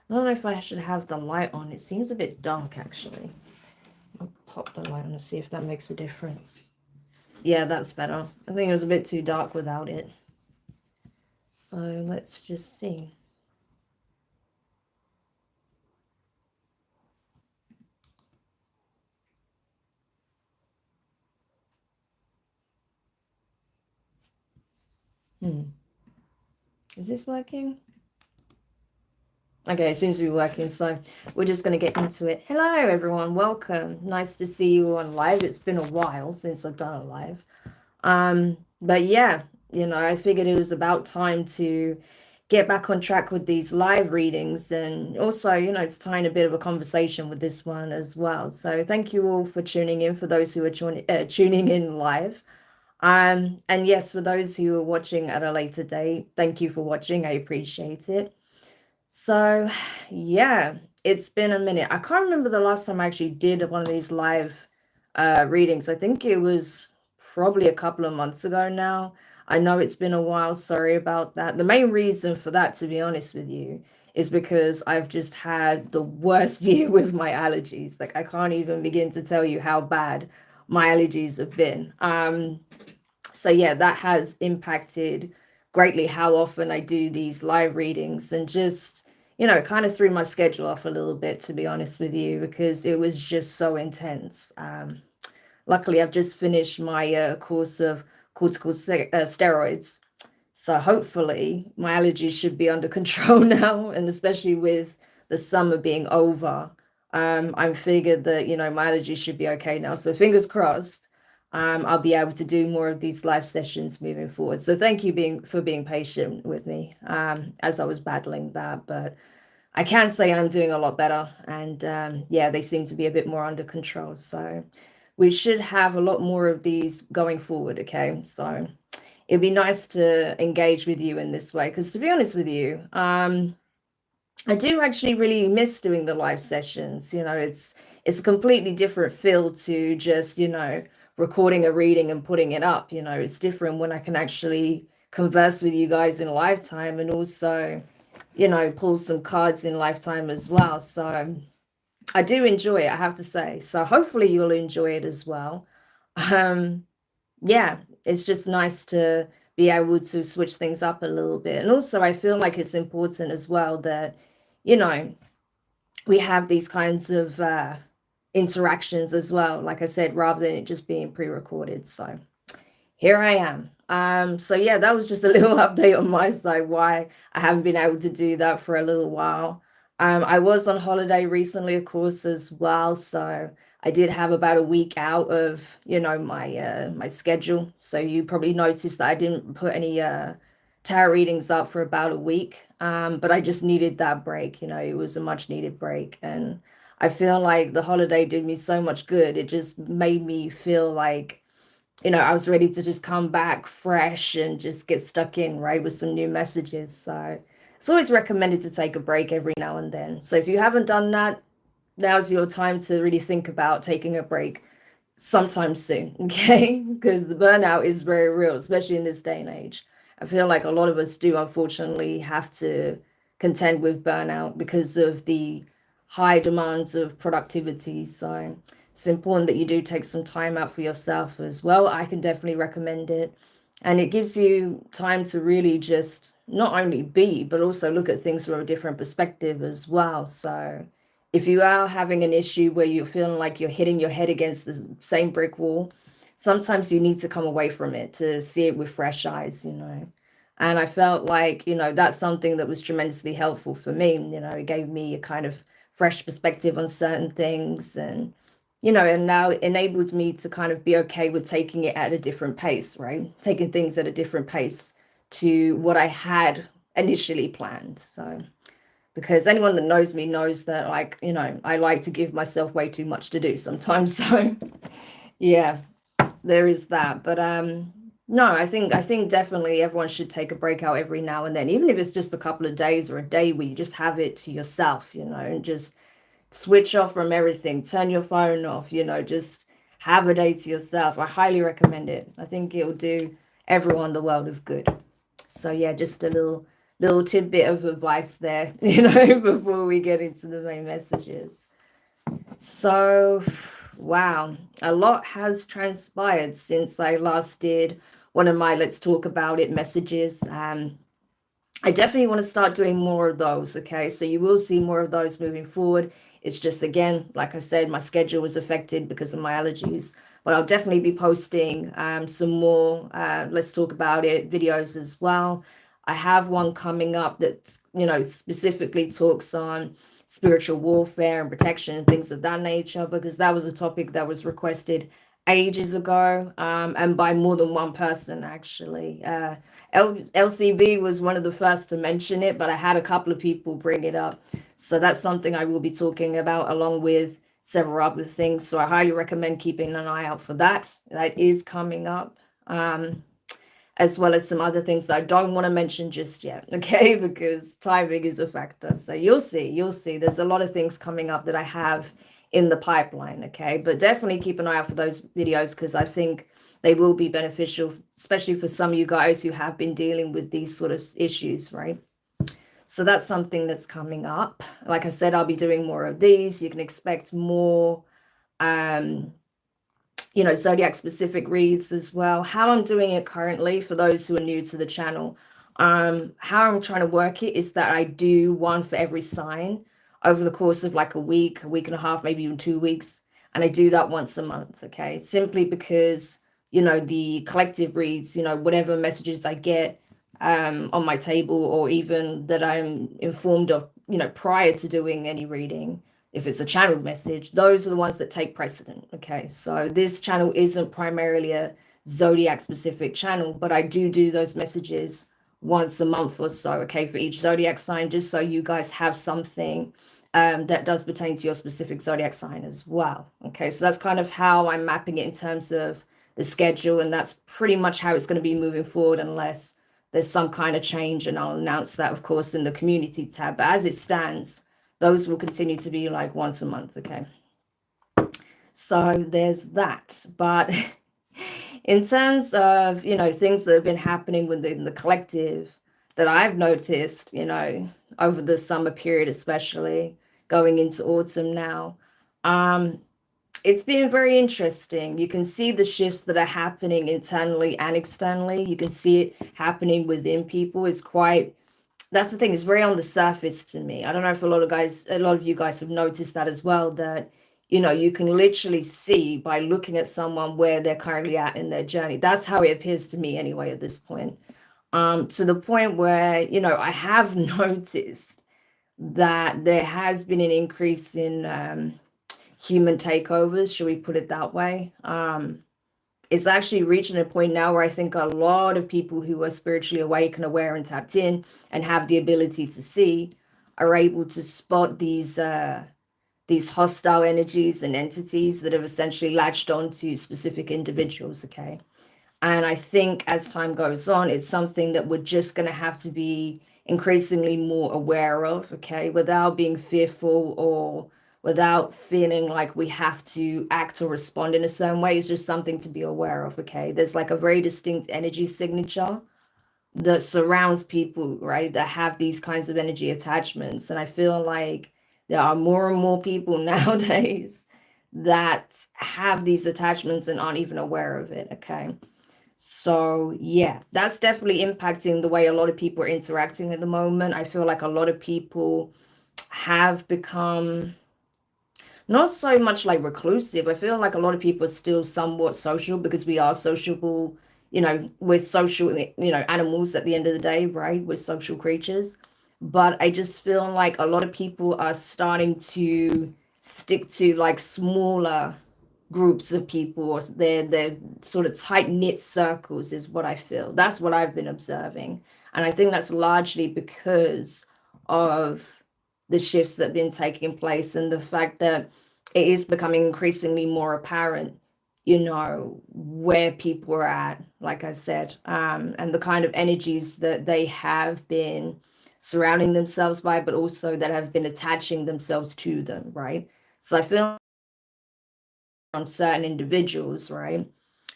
I don't know if I should have the light on. It seems a bit dark, actually. I'll pop the light on to see if that makes a difference. Yeah, that's better. I think it was a bit too dark without it. So let's just see. Is this working? Okay, it seems to be working, so we're just going to get into it. Hello, everyone. Welcome. Nice to see you on live. It's been a while since I've done a live. But yeah, I figured it was about time to get back on track with these live readings, and also, it's tying a bit of a conversation with this one as well. So thank you all for tuning in, for those who are tuning in live. And yes, for those who are watching at a later date, thank you for watching. I appreciate it. So, yeah, it's been a minute. I can't remember the last time I actually did one of these live readings. I think it was probably a couple of months ago now. I know it's been a while. Sorry about that. The main reason for that, to be honest with you, is because I've just had the worst year with my allergies. Like, I can't even begin to tell you how bad my allergies have been. So yeah, that has impacted greatly how often I do these live readings, and just, kind of threw my schedule off a little bit, to be honest with you, because it was just so intense. Luckily, I've just finished my course of steroids. So hopefully my allergies should be under control now, and especially with the summer being over, I'm figured that, my allergies should be okay now. So fingers crossed, I'll be able to do more of these live sessions moving forward. So thank you for being patient with me, as I was battling that. But I can say I'm doing a lot better, and yeah, they seem to be a bit more under control. So we should have a lot more of these going forward. Okay, so it'd be nice to engage with you in this way, because to be honest with you, I do actually really miss doing the live sessions. It's a completely different feel to just, recording a reading and putting it up. It's different when I can actually converse with you guys in lifetime, and also, pull some cards in lifetime as well. So I do enjoy it, I have to say. So hopefully you'll enjoy it as well. Um, yeah, it's just nice to be able to switch things up a little bit. And also, I feel like it's important as well that, you know, we have these kinds of interactions as well, like I said, rather than it just being pre-recorded. So here I am. So yeah, that was just a little update on my side, why I haven't been able to do that for a little while. I was on holiday recently, of course, as well. So I did have about a week out of, my schedule. So you probably noticed that I didn't put any tarot readings up for about a week. But I just needed that break. It was a much needed break. And I feel like the holiday did me so much good. It just made me feel like, I was ready to just come back fresh and just get stuck in, right, with some new messages. So it's always recommended to take a break every now and then. So if you haven't done that, now's your time to really think about taking a break sometime soon, okay? Because the burnout is very real, especially in this day and age. I feel like a lot of us do unfortunately have to contend with burnout because of the high demands of productivity. So it's important that you do take some time out for yourself as well. I can definitely recommend it. And it gives you time to really just not only be, but also look at things from a different perspective as well. So if you are having an issue where you're feeling like you're hitting your head against the same brick wall, sometimes you need to come away from it to see it with fresh eyes. And I felt like, that's something that was tremendously helpful for me. It gave me a kind of fresh perspective on certain things, and now enabled me to kind of be okay with taking it at a different pace, right? Taking things at a different pace to what I had initially planned. So because anyone that knows me knows that, like, I like to give myself way too much to do sometimes. So yeah, there is that. But no, I think definitely everyone should take a break out every now and then, even if it's just a couple of days or a day where you just have it to yourself, and just switch off from everything, turn your phone off, just have a day to yourself. I highly recommend it. I think it will do everyone the world of good. So yeah, just a little little tidbit of advice there, you know, before we get into the main messages. So, wow, a lot has transpired since I last did one of my Let's Talk About It messages. I definitely want to start doing more of those. Okay. So you will see more of those moving forward. It's just, again, like I said, my schedule was affected because of my allergies, but I'll definitely be posting some more Let's Talk About It videos as well. I have one coming up that, you know, specifically talks on spiritual warfare and protection and things of that nature, because that was a topic that was requested ages ago, and by more than one person, actually. LCB was one of the first to mention it, but I had a couple of people bring it up. So that's something I will be talking about along with several other things. So I highly recommend keeping an eye out for that. That is coming up. As well as some other things that I don't want to mention just yet, okay? Because timing is a factor. So you'll see. There's a lot of things coming up that I have in the pipeline, okay? But definitely keep an eye out for those videos, because I think they will be beneficial, especially for some of you guys who have been dealing with these sort of issues, right? So that's something that's coming up. Like I said, I'll be doing more of these. You can expect more you know, zodiac specific reads as well. How I'm doing it currently, for those who are new to the channel, how I'm trying to work it is that I do one for every sign over the course of like a week and a half, maybe even 2 weeks, and I do that once a month. Okay, simply because, you know, the collective reads, you know, whatever messages I get on my table, or even that I'm informed of, you know, prior to doing any reading, if it's a channeled message, those are the ones that take precedent. Okay, so this channel isn't primarily a zodiac specific channel, but I do those messages once a month or so, okay, for each zodiac sign, just so you guys have something that does pertain to your specific zodiac sign as well. Okay, so that's kind of how I'm mapping it in terms of the schedule, and that's pretty much how it's going to be moving forward, unless there's some kind of change, and I'll announce that, of course, in the community tab. But as it stands, those will continue to be like once a month. Okay, so there's that. But in terms of, you know, things that have been happening within the collective that I've noticed, you know, over the summer period, especially going into autumn now, it's been very interesting. You can see the shifts that are happening internally and externally. You can see it happening within people. It's quite, that's the thing, it's very on the surface to me. I don't know if a lot of you guys have noticed that as well, that, you know, you can literally see by looking at someone where they're currently at in their journey. That's how it appears to me anyway at this point. To the point where, you know, I have noticed that there has been an increase in human takeovers, should we put it that way. It's actually reaching a point now where I think a lot of people who are spiritually awake and aware and tapped in and have the ability to see are able to spot these hostile energies and entities that have essentially latched onto specific individuals. Okay, and I think as time goes on, it's something that we're just going to have to be increasingly more aware of, okay, without being fearful or without feeling like we have to act or respond in a certain way. It's just something to be aware of, okay? There's like a very distinct energy signature that surrounds people, right, that have these kinds of energy attachments. And I feel like there are more and more people nowadays that have these attachments and aren't even aware of it, okay? So yeah, that's definitely impacting the way a lot of people are interacting at the moment. I feel like a lot of people have become not so much like reclusive. I feel like a lot of people are still somewhat social, because we are sociable, you know, we're social, you know, animals at the end of the day, right? We're social creatures. But I just feel like a lot of people are starting to stick to like smaller groups of people, or they're sort of tight knit circles, is what I feel. That's what I've been observing, and I think that's largely because of the shifts that have been taking place, and the fact that it is becoming increasingly more apparent, you know, where people are at, like I said, and the kind of energies that they have been surrounding themselves by, but also that have been attaching themselves to them, right? So I feel from certain individuals, right?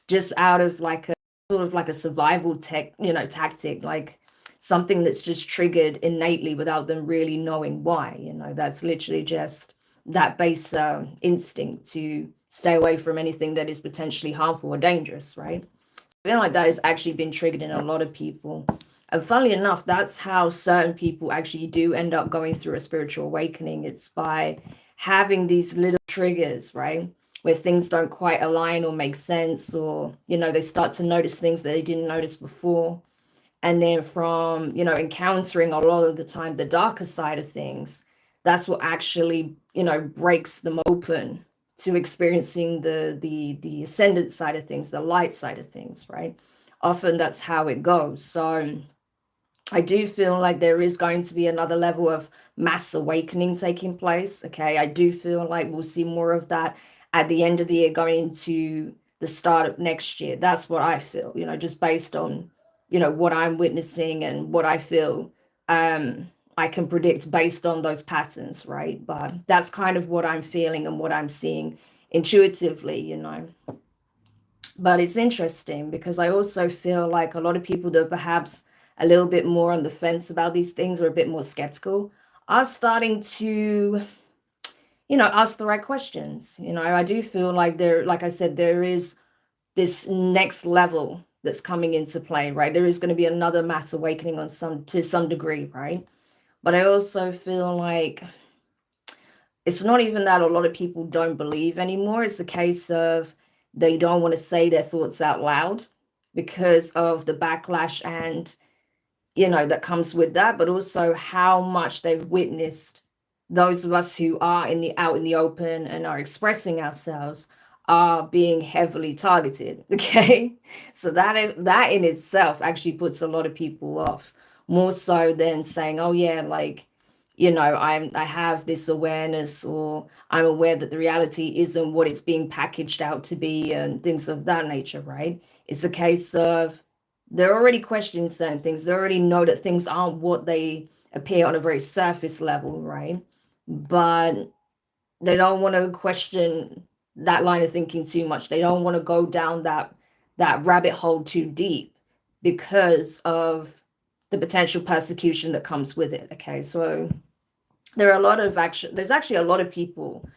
Just out of like a sort of like a survival tech, you know, tactic, like something that's just triggered innately without them really knowing why. That's literally just that base instinct to stay away from anything that is potentially harmful or dangerous, right? I feel like that has actually been triggered in a lot of people. And funnily enough, that's how certain people actually do end up going through a spiritual awakening. It's by having these little triggers, right? Where things don't quite align or make sense, or, they start to notice things that they didn't notice before. And then from, encountering a lot of the time the darker side of things, that's what actually, breaks them open to experiencing the ascendant side of things, the light side of things, right? Often that's how it goes. So I do feel like there is going to be another level of mass awakening taking place. Okay. I do feel like we'll see more of that at the end of the year going into the start of next year. That's what I feel, just based on, what I'm witnessing and what I feel. I can predict based on those patterns, right? But that's kind of what I'm feeling and what I'm seeing intuitively. But it's interesting because I also feel like a lot of people that are perhaps a little bit more on the fence about these things or a bit more skeptical are starting to, ask the right questions. I do feel like like I said, there is this next level that's coming into play, right? There is going to be another mass awakening to some degree, right? But I also feel like it's not even that a lot of people don't believe anymore. It's a case of they don't want to say their thoughts out loud because of the backlash and, that comes with that, but also how much they've witnessed those of us who are out in the open and are expressing ourselves are being heavily targeted. Okay. So that in itself actually puts a lot of people off, more so than saying, oh yeah, like, I have this awareness, or I'm aware that the reality isn't what it's being packaged out to be and things of that nature, right? It's a case of they're already questioning certain things. They already know that things aren't what they appear on a very surface level, right? But they don't want to question that line of thinking too much. They don't want to go down that rabbit hole too deep because of the potential persecution that comes with it. Okay, so there's actually a lot of people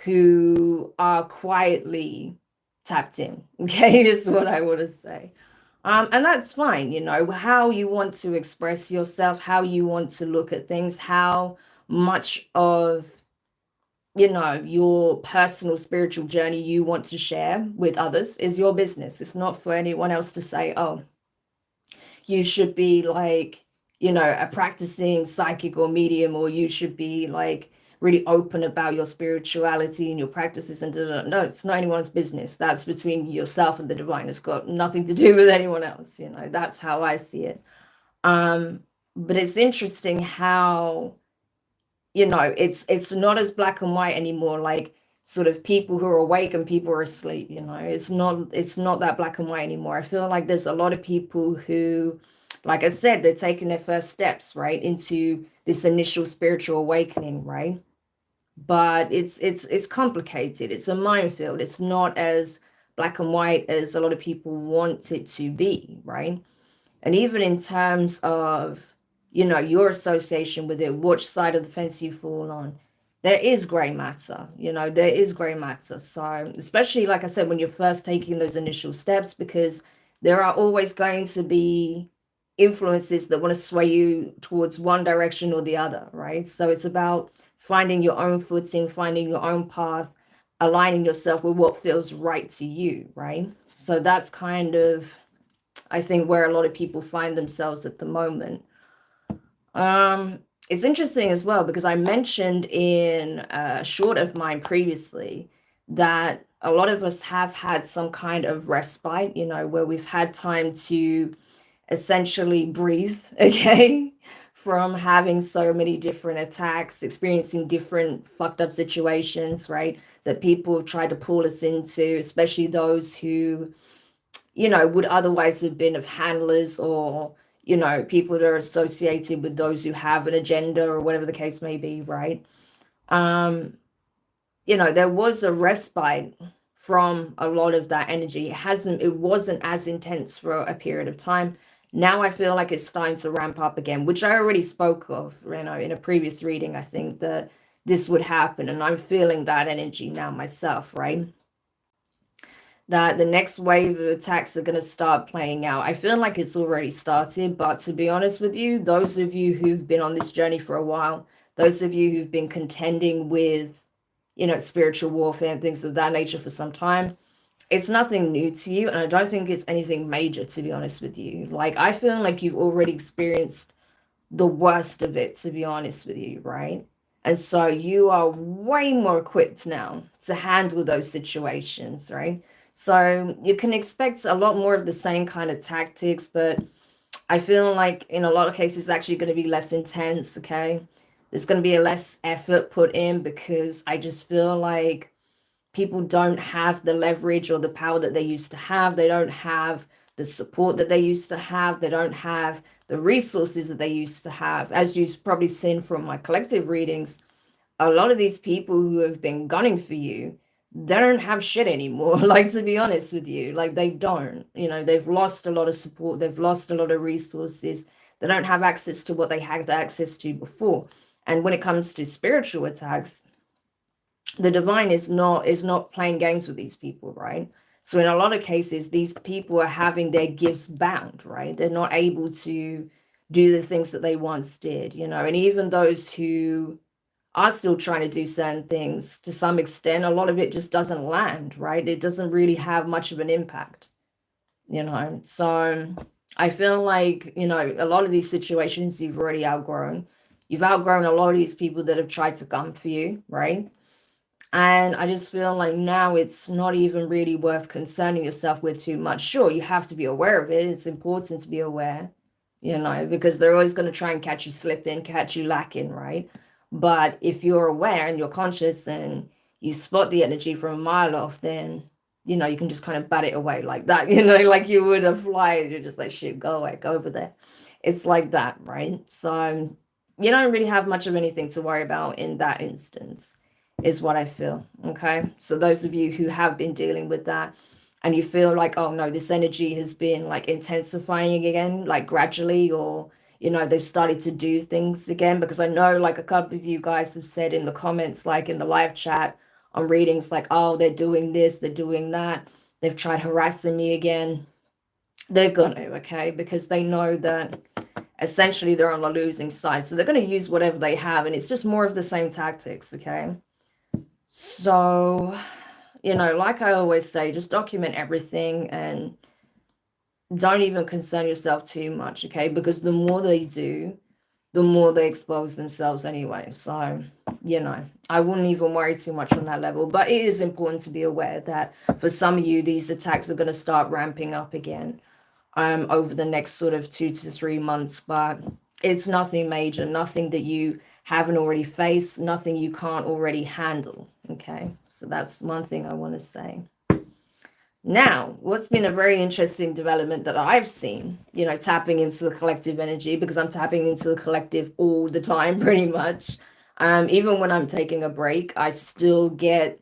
who are quietly tapped in. Okay, is what I want to say. And that's fine, how you want to express yourself, how you want to look at things, how much of, your personal spiritual journey you want to share with others is your business. It's not for anyone else to say, oh, you should be like, a practicing psychic or medium, or you should be like really open about your spirituality and your practices and no, it's not anyone's business. That's between yourself and the divine. It's got nothing to do with anyone else. That's how I see it. But it's interesting how, it's not as black and white anymore, like sort of people who are awake and people are asleep. It's not that black and white anymore. I feel like there's a lot of people who, like I said, they're taking their first steps right into this initial spiritual awakening, right? But it's complicated. It's a minefield. It's not as black and white as a lot of people want it to be, right? And even in terms of, your association with it, which side of the fence you fall on, there is gray matter. There is gray matter. So especially, like I said, when you're first taking those initial steps, because there are always going to be influences that want to sway you towards one direction or the other, right? So it's about finding your own footing, finding your own path, aligning yourself with what feels right to you, right? So that's kind of, I think, where a lot of people find themselves at the moment. It's interesting as well because I mentioned in a short of mine previously that a lot of us have had some kind of respite, where we've had time to essentially breathe, okay, from having so many different attacks, experiencing different fucked up situations, right, that people have tried to pull us into, especially those who, would otherwise have been of handlers or, people that are associated with those who have an agenda or whatever the case may be, right? There was a respite from a lot of that energy. It wasn't as intense for a period of time. Now I feel like it's starting to ramp up again, which I already spoke of, in a previous reading. I think that this would happen, and I'm feeling that energy now myself, right? That the next wave of attacks are going to start playing out. I feel like it's already started, but to be honest with you, those of you who've been on this journey for a while, those of you who've been contending with, spiritual warfare and things of that nature for some time, it's nothing new to you. And I don't think it's anything major, to be honest with you. Like, I feel like you've already experienced the worst of it, to be honest with you, right? And so you are way more equipped now to handle those situations, right? So you can expect a lot more of the same kind of tactics, but I feel like in a lot of cases, it's actually going to be less intense, okay? There's going to be a less effort put in because I just feel like people don't have the leverage or the power that they used to have. They don't have the support that they used to have. They don't have the resources that they used to have. As you've probably seen from my collective readings, a lot of these people who have been gunning for you, they don't have shit anymore. Like, to be honest with you, like, they don't. They've lost a lot of support. They've lost a lot of resources. They don't have access to what they had access to before. And when it comes to spiritual attacks, the divine is not playing games with these people, right? So in a lot of cases, these people are having their gifts bound, right? They're not able to do the things that they once did, and even those who are still trying to do certain things to some extent, a lot of it just doesn't land, right? It doesn't really have much of an impact, so I feel like, a lot of these situations you've already outgrown. You've outgrown a lot of these people that have tried to come for you, right? And I just feel like now it's not even really worth concerning yourself with too much. Sure, you have to be aware of it. It's important to be aware, because they're always going to try and catch you slipping, catch you lacking, right? But if you're aware and you're conscious and you spot the energy from a mile off, then, you can just kind of bat it away like that, like you would a fly. You're just like, shit, go away, go over there. It's like that, right? So you don't really have much of anything to worry about in that instance, is what I feel. Okay. So those of you who have been dealing with that and you feel like, oh no, this energy has been like intensifying again, like gradually, or, they've started to do things again, because I know like a couple of you guys have said in the comments, like in the live chat on readings, like, oh, they're doing this, they're doing that. They've tried harassing me again. They're gonna, okay, because they know that essentially they're on the losing side. So they're going to use whatever they have. And it's just more of the same tactics, okay? So, like I always say, just document everything and don't even concern yourself too much, okay? Because the more they do, the more they expose themselves anyway. So, I wouldn't even worry too much on that level. But it is important to be aware that for some of you, these attacks are going to start ramping up again over the next sort of 2 to 3 months. But it's nothing major, nothing that you haven't already faced, nothing you can't already handle. Okay, so that's one thing I want to say. Now, what's been a very interesting development that I've seen, tapping into the collective energy, because I'm tapping into the collective all the time, pretty much. Even when I'm taking a break, I still get,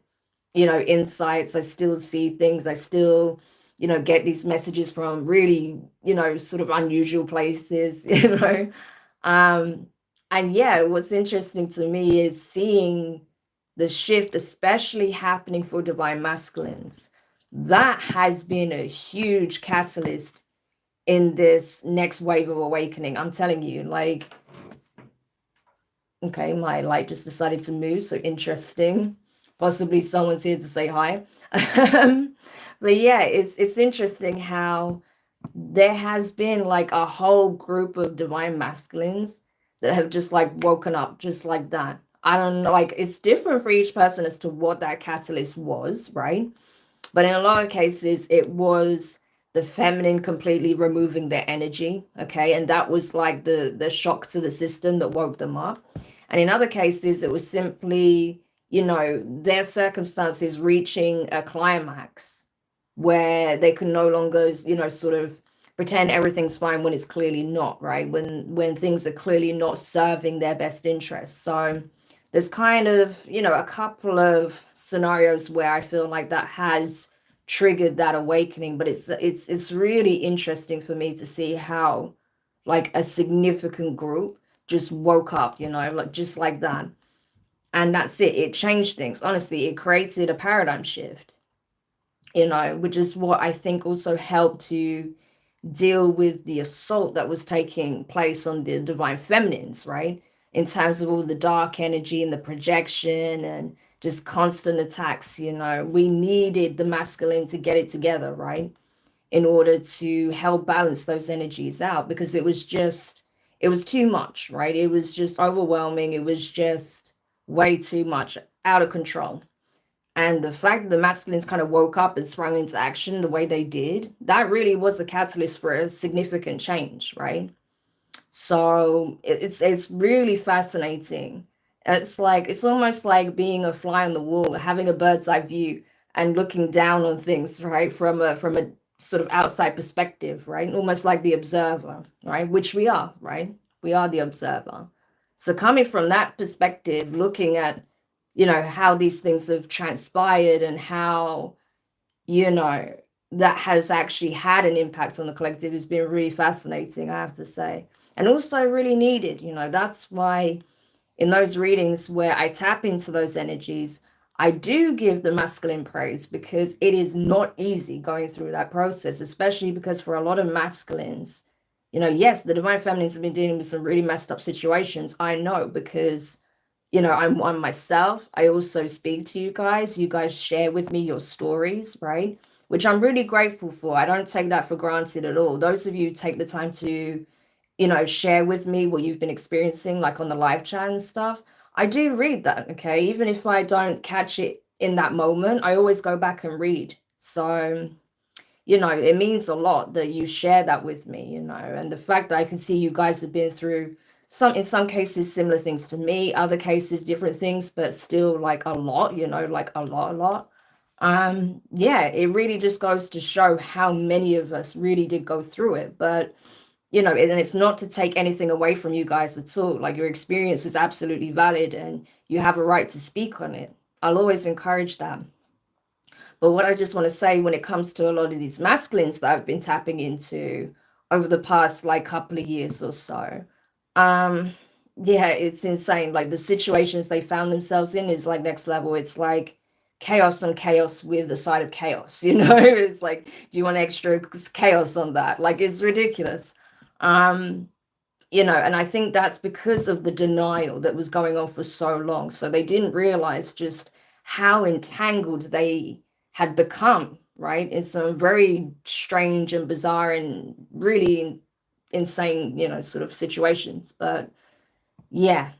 insights. I still see things. I still, get these messages from really, sort of unusual places, Um, and yeah, what's interesting to me is seeing the shift, especially happening for divine masculines. That has been a huge catalyst in this next wave of awakening. I'm telling you, like, okay, my light just decided to move, so interesting. Possibly someone's here to say hi. But yeah, it's interesting how there has been like a whole group of divine masculines that have just like woken up just like that. I don't know, like it's different for each person as to what that catalyst was, right? But in a lot of cases, it was the feminine completely removing their energy, okay? And that was like the shock to the system that woke them up. And in other cases, it was simply, their circumstances reaching a climax where they can no longer, sort of pretend everything's fine when it's clearly not, right? When things are clearly not serving their best interests. So there's kind of, a couple of scenarios where I feel like that has triggered that awakening. But it's really interesting for me to see how like a significant group just woke up, like just like that. And that's it. It changed things. Honestly, it created a paradigm shift, which is what I think also helped to deal with the assault that was taking place on the divine feminines, right? In terms of all the dark energy and the projection and just constant attacks, we needed the masculine to get it together, right? In order to help balance those energies out, because it was too much, right? It was just overwhelming. It was just way too much, out of control. And the fact that the masculines kind of woke up and sprung into action the way they did, that really was a catalyst for a significant change, right? So it's really fascinating. It's almost like being a fly on the wall, having a bird's eye view and looking down on things, right? From a sort of outside perspective, right? Almost like the observer, right? Which we are, right? We are the observer. So coming from that perspective, looking at, how these things have transpired and how, you know, that has actually had an impact on the collective has been really fascinating, I have to say. And also really needed, that's why in those readings where I tap into those energies, I do give the masculine praise, because it is not easy going through that process, especially because for a lot of masculines, yes, the divine feminines have been dealing with some really messed up situations. I know, because I'm one myself. I also speak to you guys. You guys share with me your stories, right? Which I'm really grateful for. I don't take that for granted at all. Those of you take the time to, share with me what you've been experiencing, like on the live chat and stuff. I do read that, okay? Even if I don't catch it in that moment, I always go back and read. So, it means a lot that you share that with me, and the fact that I can see you guys have been through in some cases, similar things to me, other cases, different things, but still like a lot, like a lot. Yeah, it really just goes to show how many of us really did go through it. But, and it's not to take anything away from you guys at all. Like, your experience is absolutely valid and you have a right to speak on it. I'll always encourage that. But what I just want to say when it comes to a lot of these masculines that I've been tapping into over the past like couple of years or so, um, yeah, it's insane. Like, the situations they found themselves in is like next level. It's like chaos on chaos with the side of chaos, It's like, do you want extra chaos on that? Like, it's ridiculous. Um, and I think that's because of the denial that was going on for so long. So they didn't realize just how entangled they had become, right? In some very strange and bizarre and really insane, sort of situations. But yeah.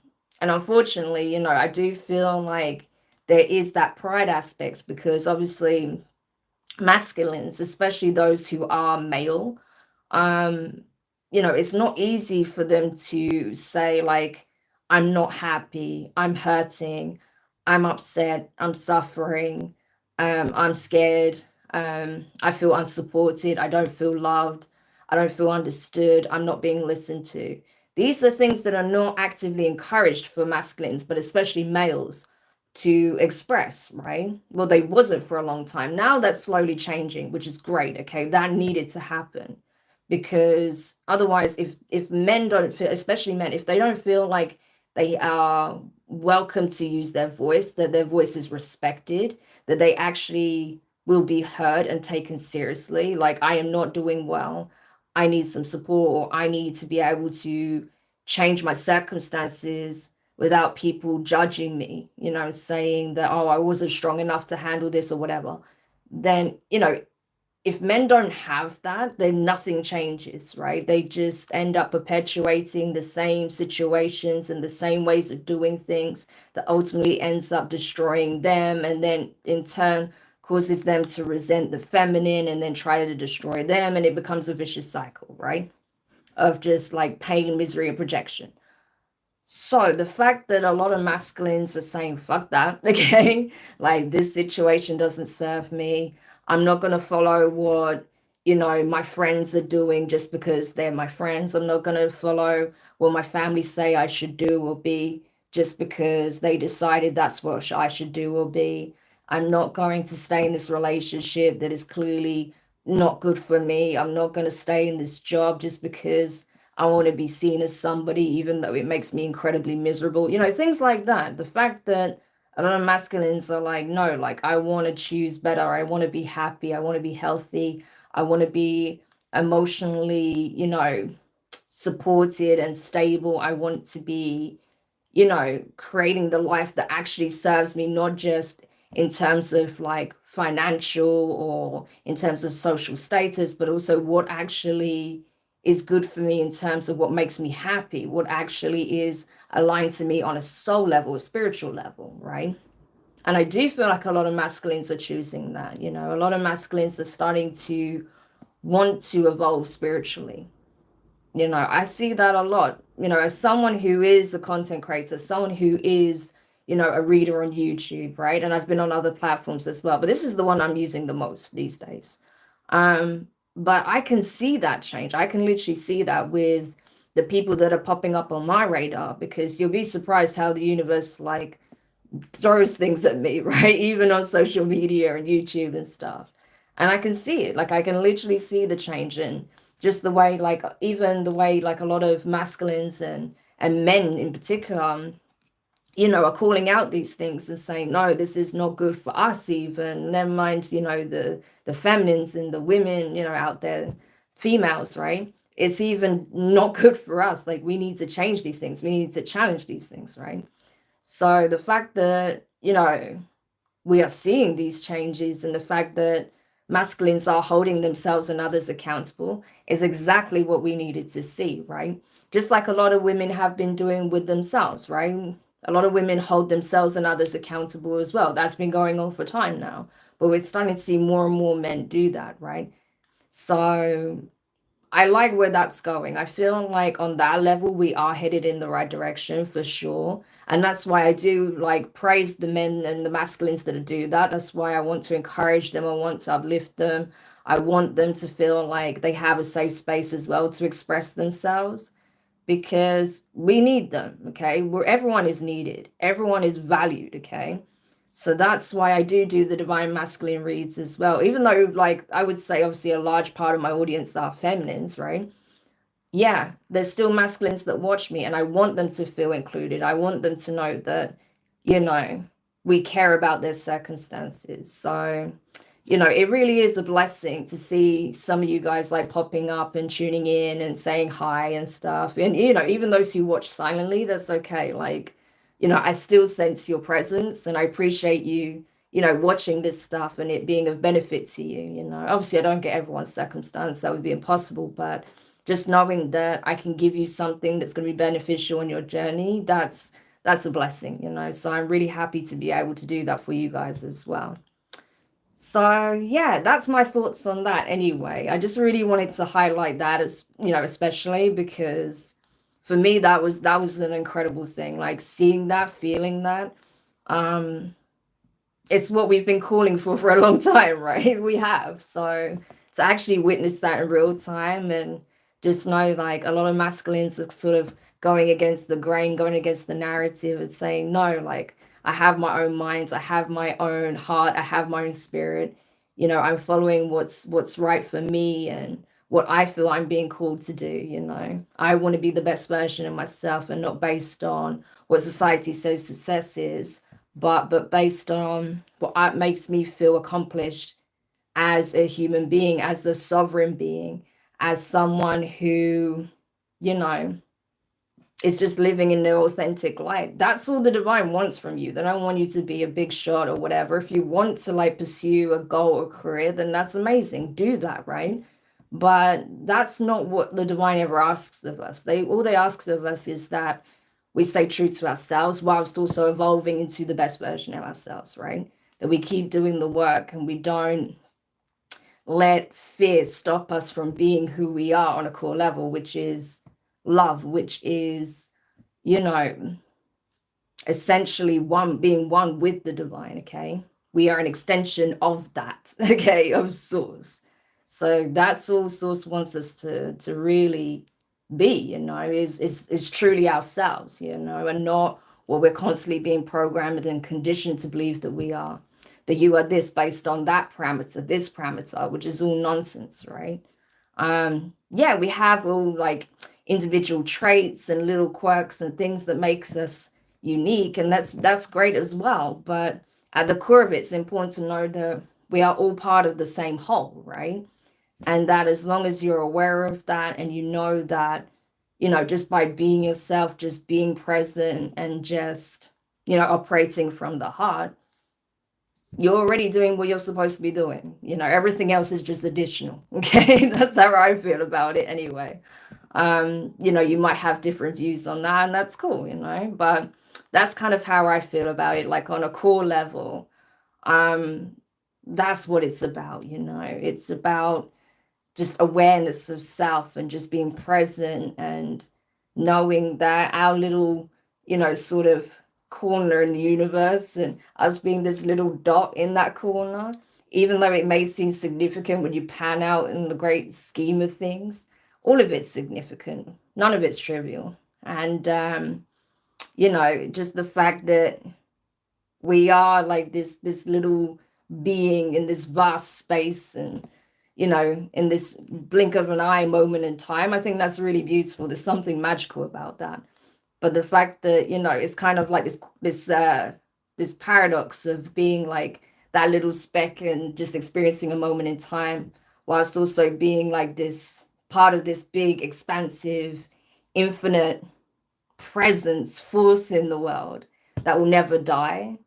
And unfortunately, I do feel like there is that pride aspect, because obviously masculines, especially those who are male, um, it's not easy for them to say, like, I'm not happy, I'm hurting, I'm upset, I'm suffering, I'm scared, I feel unsupported, I don't feel loved, I don't feel understood, I'm not being listened to. These are things that are not actively encouraged for masculines, but especially males, to express, right? Well, they wasn't for a long time. Now that's slowly changing, which is great. Okay, that needed to happen, because otherwise, if men don't feel, especially men, if they don't feel like they are welcome to use their voice, that their voice is respected, that they actually will be heard and taken seriously, like, I am not doing well, I need some support, or I need to be able to change my circumstances without people judging me, saying that, oh, I wasn't strong enough to handle this or whatever, then, if men don't have that, then nothing changes, right? They just end up perpetuating the same situations and the same ways of doing things that ultimately ends up destroying them, and then in turn causes them to resent the feminine and then try to destroy them. And it becomes a vicious cycle, right? Of just like pain, misery, and projection. So the fact that a lot of masculines are saying, fuck that, okay? Like, this situation doesn't serve me. I'm not going to follow what, my friends are doing just because they're my friends. I'm not going to follow what my family say I should do or be just because they decided that's what I should do or be. I'm not going to stay in this relationship that is clearly not good for me. I'm not going to stay in this job just because I want to be seen as somebody, even though it makes me incredibly miserable. Things like that. The fact that a lot of masculines are like, no, like, I want to choose better. I want to be happy. I want to be healthy. I want to be emotionally, supported and stable. I want to be, creating the life that actually serves me, not just in terms of like financial or in terms of social status, but also what actually is good for me in terms of what makes me happy, what actually is aligned to me on a soul level, a spiritual level, right? And I do feel like a lot of masculines are choosing that. A lot of masculines are starting to want to evolve spiritually. I see that a lot, as someone who is a content creator, someone who is, a reader on YouTube, right? And I've been on other platforms as well, but this is the one I'm using the most these days. But I can see that change. I can literally see that with the people that are popping up on my radar, because you'll be surprised how the universe like throws things at me, right? Even on social media and YouTube and stuff. And I can see it. Like, I can literally see the change in just the way, like, even the way, like, a lot of masculines and men in particular, are calling out these things and saying, no, this is not good for us, even. Never mind, the feminines and the women, out there, females, right? It's even not good for us. Like, we need to change these things. We need to challenge these things, right? So the fact that, we are seeing these changes, and the fact that masculines are holding themselves and others accountable is exactly what we needed to see, right? Just like a lot of women have been doing with themselves, right? A lot of women hold themselves and others accountable as well. That's been going on for time now, but we're starting to see more and more men do that, right? So I like where that's going. I feel like on that level, we are headed in the right direction for sure. And that's why I do like praise the men and the masculines that do that. That's why I want to encourage them. I want to uplift them. I want them to feel like they have a safe space as well to express themselves, because we need them. Okay. Where everyone is needed, everyone is valued. Okay. So that's why I do the divine masculine reads as well. Even though, like, I would say obviously a large part of my audience are feminines, right? Yeah, there's still masculines that watch me, and I want them to feel included. I want them to know that, you know, we care about their circumstances. So, it really is a blessing to see some of you guys like popping up and tuning in and saying hi and stuff. And, even those who watch silently, that's okay. Like, I still sense your presence, and I appreciate you, watching this stuff and it being of benefit to you. Obviously, I don't get everyone's circumstance, that would be impossible, but just knowing that I can give you something that's going to be beneficial in your journey, that's a blessing, So I'm really happy to be able to do that for you guys as well. So yeah, that's my thoughts on that anyway. I just really wanted to highlight that, as especially because for me that was an incredible thing. Like, seeing that, feeling that. Um it's what we've been calling for a long time, right? We have. So to actually witness that in real time, and just know like a lot of masculines are sort of going against the grain, going against the narrative, and saying, no, like, I have my own mind, I have my own heart, I have my own spirit. I'm following what's right for me and what I feel I'm being called to do. I want to be the best version of myself, and not based on what society says success is, but based on what makes me feel accomplished as a human being, as a sovereign being, as someone who, you know, is just living in their authentic light. That's all the divine wants from you. They don't want you to be a big shot or whatever. If you want to like pursue a goal or career, then that's amazing. Do that, right? But that's not what the divine ever asks of us. All they ask of us is that we stay true to ourselves, whilst also evolving into the best version of ourselves, right? That we keep doing the work, and we don't let fear stop us from being who we are on a core level, which is love, which is, you know, essentially being one with the divine. Okay. We are an extension of that, okay, of source. So that's all source wants us to really be, is truly ourselves, and not what we're constantly being programmed and conditioned to believe that we are. that you are this based on that parameter, this parameter, which is all nonsense, right? Yeah, we have all like individual traits and little quirks and things that makes us unique, and that's great as well. But at the core of it, it's important to know that we are all part of the same whole, right? And that as long as you're aware of that and you know that, just by being yourself, just being present and just, operating from the heart, you're already doing what you're supposed to be doing. Everything else is just additional. Okay. That's how I feel about it anyway. You might have different views on that, and that's cool, but that's kind of how I feel about it. Like on a core level, um, that's what it's about, it's about just awareness of self and just being present and knowing that our little, sort of corner in the universe and us being this little dot in that corner, even though it may seem significant when you pan out in the great scheme of things, all of it's significant. None of it's trivial. And, just the fact that we are like this little being in this vast space and in this blink of an eye moment in time, I think that's really beautiful. There's something magical about that. But the fact that it's kind of like this paradox of being like that little speck and just experiencing a moment in time, whilst also being like this part of this big expansive infinite presence force in the world that will never die,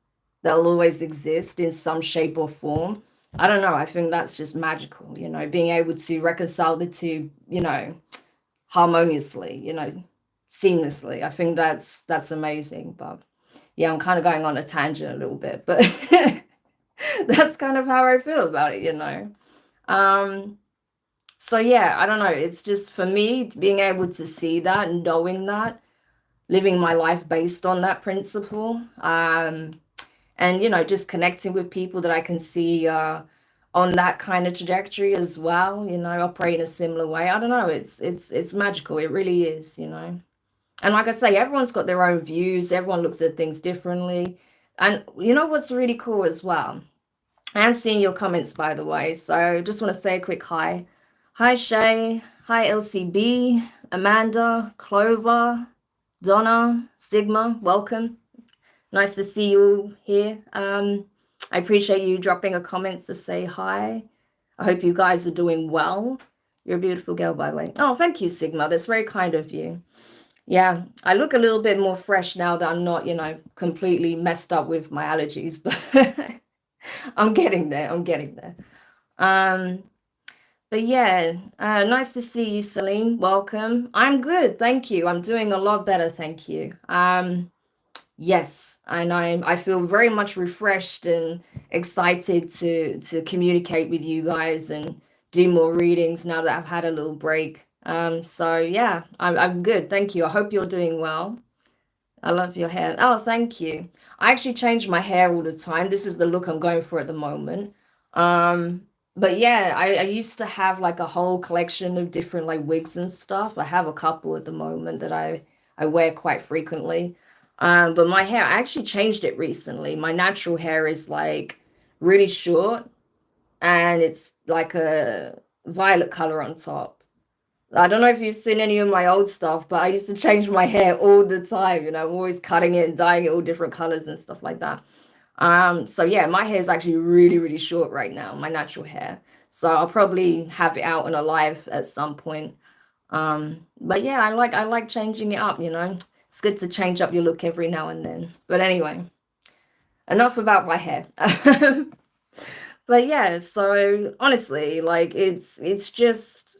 that will always exist in some shape or form. I don't know. I think that's just magical, being able to reconcile the two, harmoniously, seamlessly. I think that's amazing. But yeah, I'm kind of going on a tangent a little bit, but that's kind of how I feel about it. So yeah, I don't know. It's just for me being able to see that and knowing that, living my life based on that principle. And just connecting with people that I can see on that kind of trajectory as well, operate in a similar way. I don't know, it's magical. It really is. And like I say, everyone's got their own views, everyone looks at things differently. And what's really cool as well, I'm seeing your comments, by the way, so just want to say a quick hi. Hi Shay, hi LCB, Amanda, Clover, Donna, Sigma, welcome. Nice to see you here. I appreciate you dropping a comment to say hi. I hope you guys are doing well. You're a beautiful girl, by the way. Oh, thank you, Sigma. That's very kind of you. Yeah, I look a little bit more fresh now that I'm not, completely messed up with my allergies, but I'm getting there. I'm getting there. But yeah, nice to see you, Celine. Welcome. I'm good. Thank you. I'm doing a lot better. Thank you. Yes, and I feel very much refreshed and excited to communicate with you guys and do more readings now that I've had a little break. So yeah, I'm good. Thank you. I hope you're doing well. I love your hair. Oh, thank you. I actually change my hair all the time. This is the look I'm going for at the moment. But yeah, I used to have like a whole collection of different like wigs and stuff. I have a couple at the moment that I wear quite frequently. But my hair, I actually changed it recently. My natural hair is like really short and it's like a violet color on top. I don't know if you've seen any of my old stuff, but I used to change my hair all the time. I'm always cutting it and dyeing it all different colors and stuff like that. So yeah, my hair is actually really, really short right now, my natural hair. So I'll probably have it out and alive at some point. But yeah, I like changing it up, It's good to change up your look every now and then. But anyway, enough about my hair. But yeah, so honestly, like it's just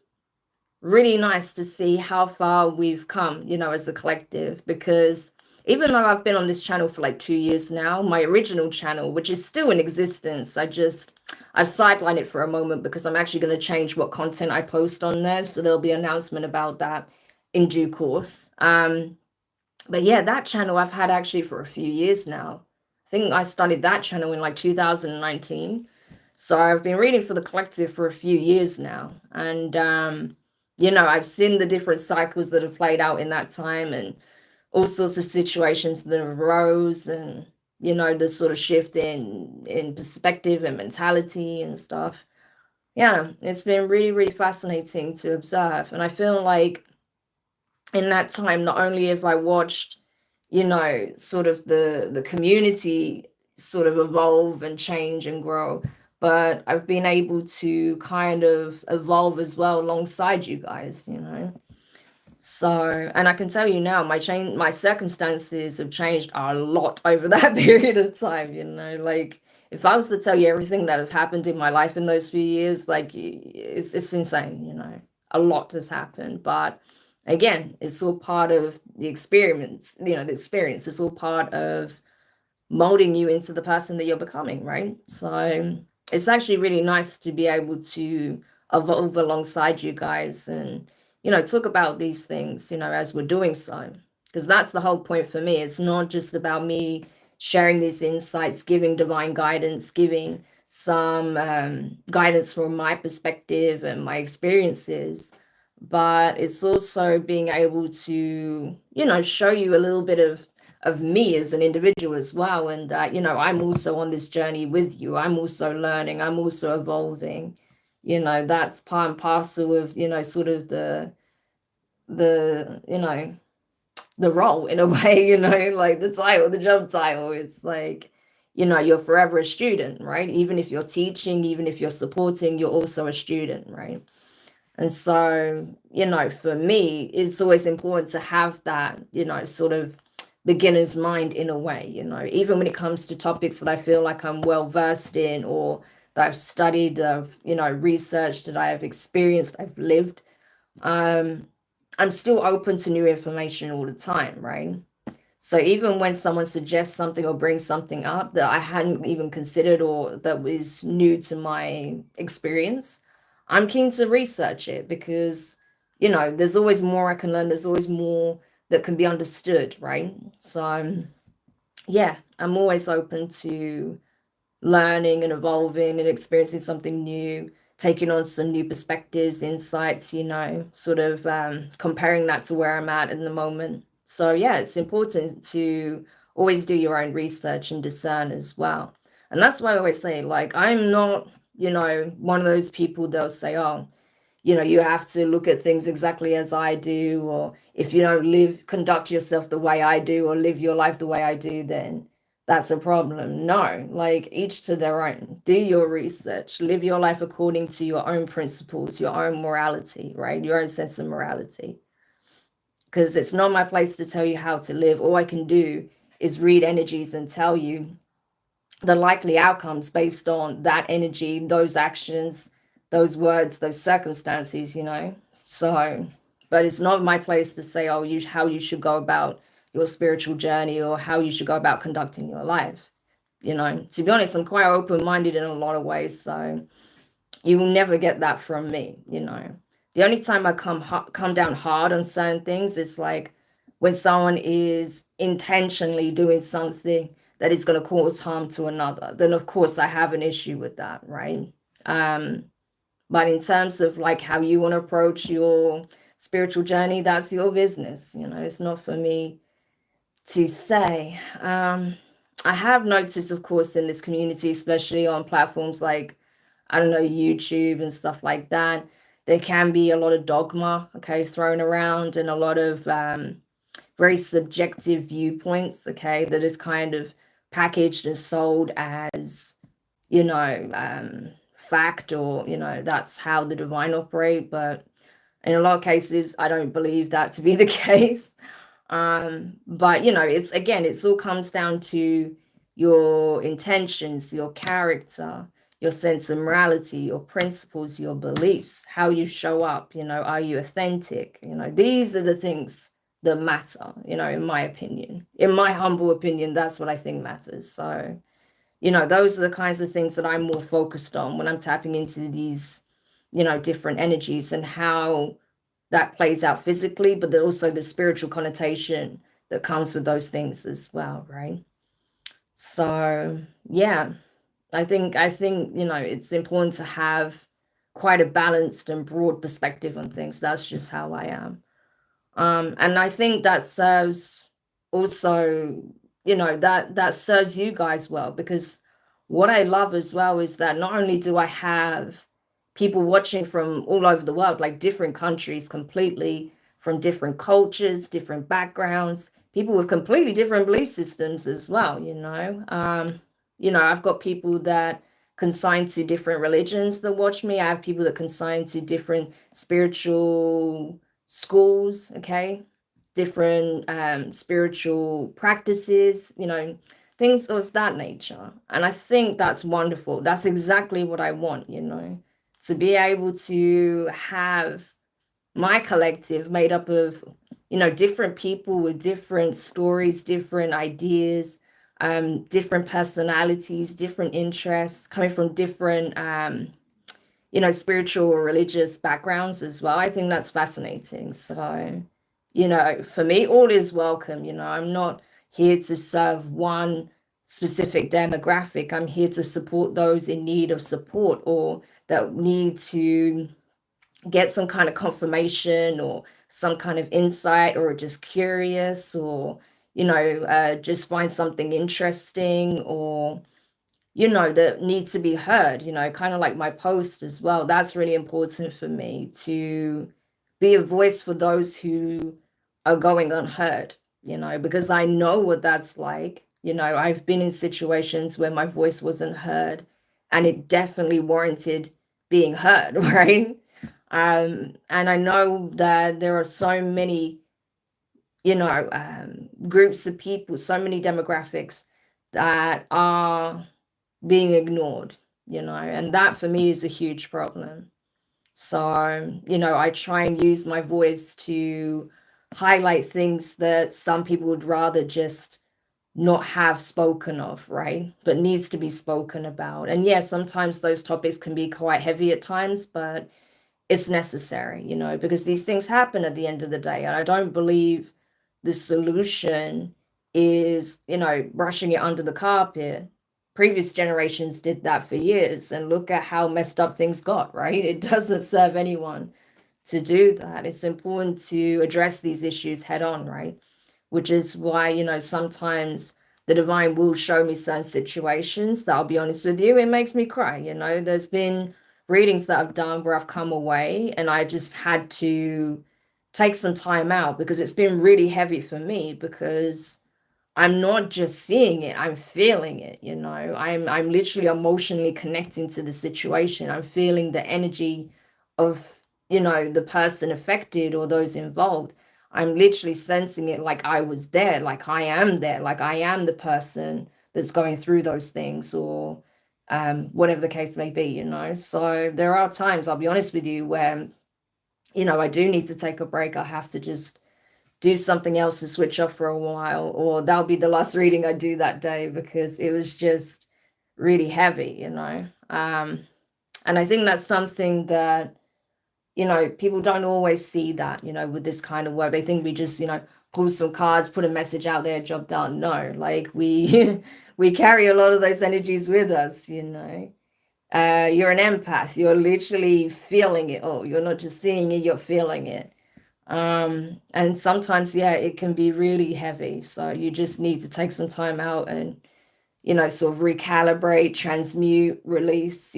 really nice to see how far we've come, as a collective, because even though I've been on this channel for like 2 years now, my original channel, which is still in existence, I've sidelined it for a moment because I'm actually going to change what content I post on there. So there'll be an announcement about that in due course. But yeah, that channel I've had actually for a few years now. I think I started that channel in like 2019. So I've been reading for the collective for a few years now. And, I've seen the different cycles that have played out in that time and all sorts of situations that arose and, the sort of shift in perspective and mentality and stuff. Yeah, it's been really, really fascinating to observe. And I feel like in that time, not only have I watched, sort of the community sort of evolve and change and grow, but I've been able to kind of evolve as well alongside you guys. So, and I can tell you now, my circumstances have changed a lot over that period of time. Like if I was to tell you everything that have happened in my life in those few years, like it's insane. A lot has happened, but again, it's all part of the experience. The experience is all part of molding you into the person that you're becoming, right? So it's actually really nice to be able to evolve alongside you guys and talk about these things as we're doing so, because that's the whole point for me. It's not just about me sharing these insights, giving divine guidance, giving some guidance from my perspective and my experiences, but it's also being able to show you a little bit of me as an individual as well, and that I'm also on this journey with you. I'm also learning, I'm also evolving. That's part and parcel of sort of the the role in a way. Like the job title. It's like you're forever a student, right? Even if you're teaching, even if you're supporting, you're also a student, right? And so, for me, it's always important to have that, sort of beginner's mind in a way, even when it comes to topics that I feel like I'm well versed in, or that I've studied, researched, that I have experienced, I've lived. Um, I'm still open to new information all the time, right? So even when someone suggests something or brings something up that I hadn't even considered or that was new to my experience, I'm keen to research it because, there's always more I can learn. There's always more that can be understood, right? So, yeah, I'm always open to learning and evolving and experiencing something new, taking on some new perspectives, insights, sort of comparing that to where I'm at in the moment. So, yeah, it's important to always do your own research and discern as well. And that's why I always say, like, I'm not, one of those people that'll say, oh, you have to look at things exactly as I do, or if you don't conduct yourself the way I do, or live your life the way I do, then that's a problem. No, like each to their own. Do your research, live your life according to your own principles, your own morality, right? Your own sense of morality. Because it's not my place to tell you how to live. All I can do is read energies and tell you the likely outcomes based on that energy, those actions, those words, those circumstances. So, but it's not my place to say, oh, how you should go about your spiritual journey or how you should go about conducting your life. To be honest, I'm quite open-minded in a lot of ways, so you will never get that from me. The only time I come down hard on certain things is like when someone is intentionally doing something that is going to cause harm to another. Then of course I have an issue with that, right? But in terms of like how you want to approach your spiritual journey, that's your business. It's not for me to say. I have noticed, of course, in this community, especially on platforms like, I don't know, YouTube and stuff like that, there can be a lot of dogma, okay, thrown around, and a lot of very subjective viewpoints, okay, that is kind of packaged and sold as, fact, or, that's how the divine operate. But in a lot of cases, I don't believe that to be the case. But it's all comes down to your intentions, your character, your sense of morality, your principles, your beliefs, how you show up. Are you authentic? These are the things that matter, in my opinion. In my humble opinion, that's what I think matters. So, those are the kinds of things that I'm more focused on when I'm tapping into these, different energies, and how that plays out physically, but also the spiritual connotation that comes with those things as well, right? So, yeah, I think it's important to have quite a balanced and broad perspective on things. That's just how I am. And I think that serves also that serves you guys well, because what I love as well is that not only do I have people watching from all over the world, like different countries completely, from different cultures, different backgrounds, people with completely different belief systems as well, I've got people that consign to different religions that watch me. I have people that consign to different spiritual schools, okay? Different spiritual practices, things of that nature. And I think that's wonderful. That's exactly what I want, to be able to have my collective made up of, different people with different stories, different ideas, different personalities, different interests, coming from different spiritual or religious backgrounds as well. I think that's fascinating. So, for me, all is welcome. I'm not here to serve one specific demographic. I'm here to support those in need of support, or that need to get some kind of confirmation or some kind of insight, or just curious, or, just find something interesting, or that need to be heard, kind of like my post as well. That's really important for me, to be a voice for those who are going unheard, because I know what that's like. I've been in situations where my voice wasn't heard, and it definitely warranted being heard, right? And I know that there are so many, groups of people, so many demographics that are being ignored, and that for me is a huge problem. So, I try and use my voice to highlight things that some people would rather just not have spoken of, right? But needs to be spoken about. And yes, sometimes those topics can be quite heavy at times, but it's necessary, because these things happen at the end of the day. And I don't believe the solution is, brushing it under the carpet. Previous generations did that for years, and look at how messed up things got, right? It doesn't serve anyone to do that. It's important to address these issues head on, right? Which is why, sometimes the divine will show me certain situations that, I'll be honest with you, it makes me cry. There's been readings that I've done where I've come away and I just had to take some time out, because it's been really heavy for me, because I'm not just seeing it, I'm feeling it, I'm literally emotionally connecting to the situation. I'm feeling the energy of, the person affected or those involved. I'm literally sensing it, like I was there, like I am there, like I am the person that's going through those things, or whatever the case may be, So there are times, I'll be honest with you, where, I do need to take a break. I have to just do something else to switch off for a while, or that'll be the last reading I do that day, because it was just really heavy, and I think that's something that, people don't always see that, with this kind of work. They think we just, pull some cards, put a message out there, job done. No, like we we carry a lot of those energies with us, you're an empath. You're literally feeling it all. You're not just seeing it, you're feeling it. And sometimes, yeah, it can be really heavy. So you just need to take some time out and, sort of recalibrate, transmute, release,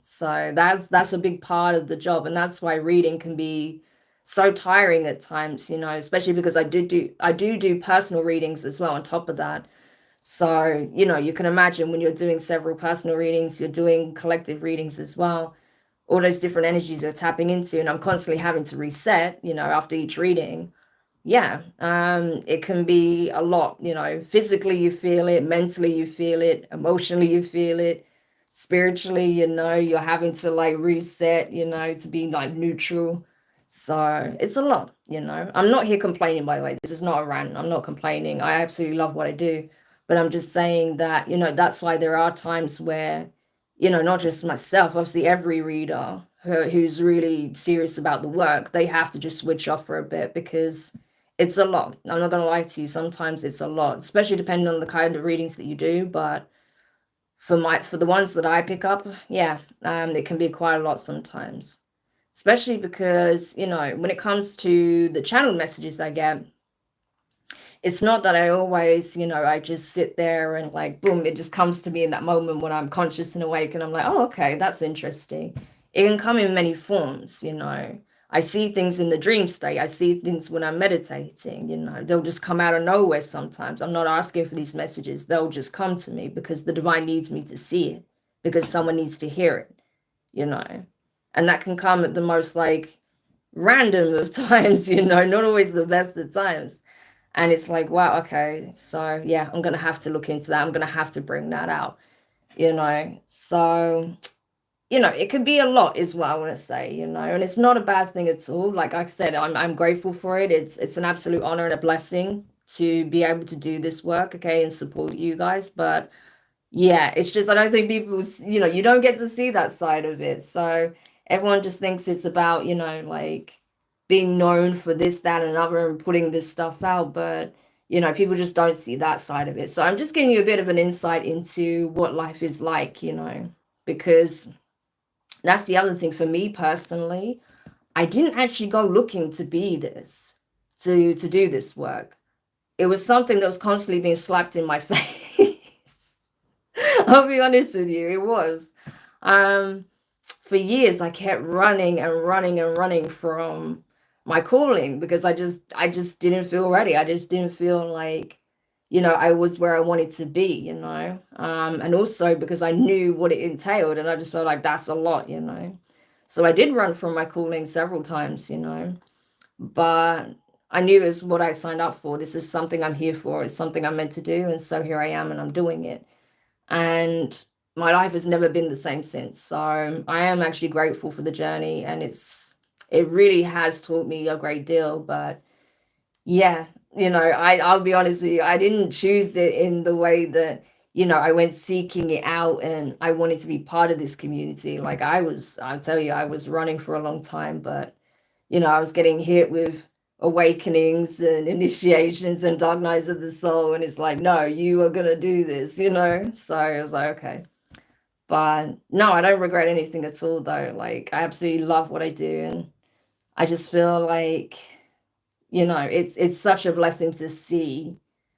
So that's a big part of the job. And that's why reading can be so tiring at times, especially because I do personal readings as well on top of that. So, you can imagine when you're doing several personal readings, you're doing collective readings as well, all those different energies you're tapping into, and I'm constantly having to reset, after each reading. Yeah, it can be a lot, physically you feel it, mentally you feel it, emotionally you feel it, spiritually, you're having to like reset, to be like neutral. So it's a lot, I'm not here complaining, by the way. This is not a rant. I'm not complaining. I absolutely love what I do, but I'm just saying that, that's why there are times where, not just myself, obviously every reader who's really serious about the work, they have to just switch off for a bit, because it's a lot. I'm not going to lie to you. Sometimes it's a lot, especially depending on the kind of readings that you do. But for the ones that I pick up, yeah, it can be quite a lot sometimes, especially because, when it comes to the channeled messages I get, it's not that I always, I just sit there and like, boom, it just comes to me in that moment when I'm conscious and awake and I'm like, oh, okay, that's interesting. It can come in many forms. I see things in the dream state. I see things when I'm meditating. They'll just come out of nowhere sometimes. I'm not asking for these messages. They'll just come to me because the divine needs me to see it, because someone needs to hear it. And that can come at the most like random of times, not always the best of times. And it's like, wow, okay, so yeah, I'm gonna have to look into that. I'm gonna have to bring that out. So it could be a lot is what I want to say. And it's not a bad thing at all. Like I said, I'm grateful for it. It's an absolute honor and a blessing to be able to do this work, okay, and support you guys. But yeah, it's just I don't think people, you don't get to see that side of it. So everyone just thinks it's about, like being known for this, that, and another and putting this stuff out. But, people just don't see that side of it. So I'm just giving you a bit of an insight into what life is like, because that's the other thing for me personally. I didn't actually go looking to be this, to do this work. It was something that was constantly being slapped in my face. I'll be honest with you, it was. Um, for years I kept running and running and running from my calling because I just didn't feel ready. I just didn't feel like, I was where I wanted to be. And also because I knew what it entailed and I just felt like that's a lot. So I did run from my calling several times. But I knew it's what I signed up for. This is something I'm here for. It's something I'm meant to do. And so here I am and I'm doing it. And my life has never been the same since. So I am actually grateful for the journey, and it really has taught me a great deal. But yeah, I'll be honest with you, I didn't choose it in the way that, I went seeking it out and I wanted to be part of this community. Like I'll tell you, I was running for a long time, but I was getting hit with awakenings and initiations and dark nights of the soul. And it's like, no, you are going to do this. So I was like, okay. But no, I don't regret anything at all, though. Like, I absolutely love what I do. And I just feel like, it's such a blessing to see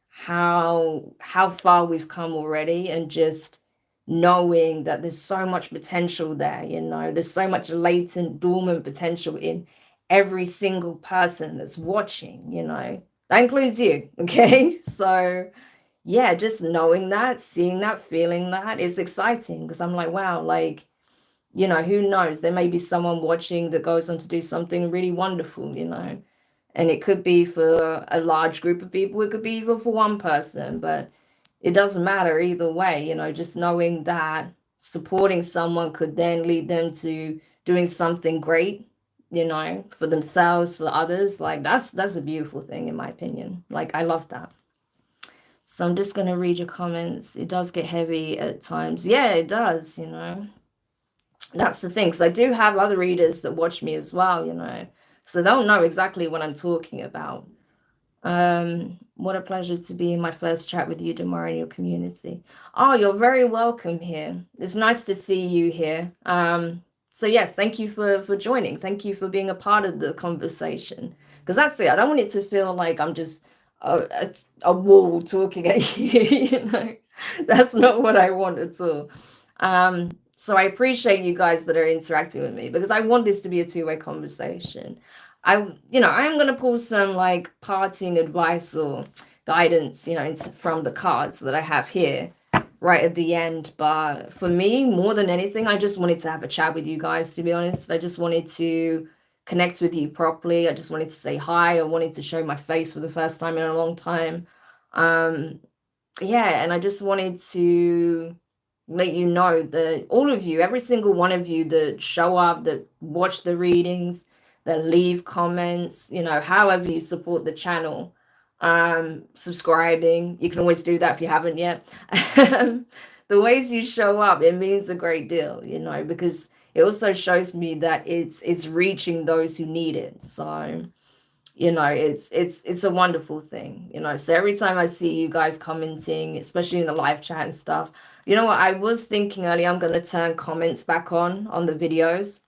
how far we've come already, and just knowing that there's so much potential there. There's so much latent dormant potential in every single person that's watching. That includes you. Okay. So yeah, just knowing that, seeing that, feeling that is exciting, because I'm like, wow, like, who knows, there may be someone watching that goes on to do something really wonderful. And it could be for a large group of people, it could be even for one person, but it doesn't matter either way. Just knowing that supporting someone could then lead them to doing something great, for themselves, for others. Like that's a beautiful thing, in my opinion. Like, I love that. So I'm just going to read your comments. It does get heavy at times. Yeah, it does. That's the thing, because I do have other readers that watch me as well. So they'll know exactly what I'm talking about. What a pleasure to be in my first chat with you, Demari, and your community. Oh, you're very welcome here. It's nice to see you here. So yes, thank you for joining. Thank you for being a part of the conversation. Because that's it. I don't want it to feel like I'm just a wall talking at you. That's not what I want at all. So I appreciate you guys that are interacting with me, because I want this to be a two-way conversation. I'm going to pull some like parting advice or guidance, from the cards that I have here right at the end. But for me, more than anything, I just wanted to have a chat with you guys, to be honest. I just wanted to connect with you properly. I just wanted to say hi. I wanted to show my face for the first time in a long time. Yeah, and I just wanted to let you know that all of you, every single one of you that show up, that watch the readings, that leave comments, however you support the channel, subscribing, you can always do that if you haven't yet. The ways you show up, it means a great deal, because it also shows me that it's reaching those who need it. So it's a wonderful thing. So every time I see you guys commenting, especially in the live chat and stuff, you know what, I was thinking earlier, I'm going to turn comments back on the videos.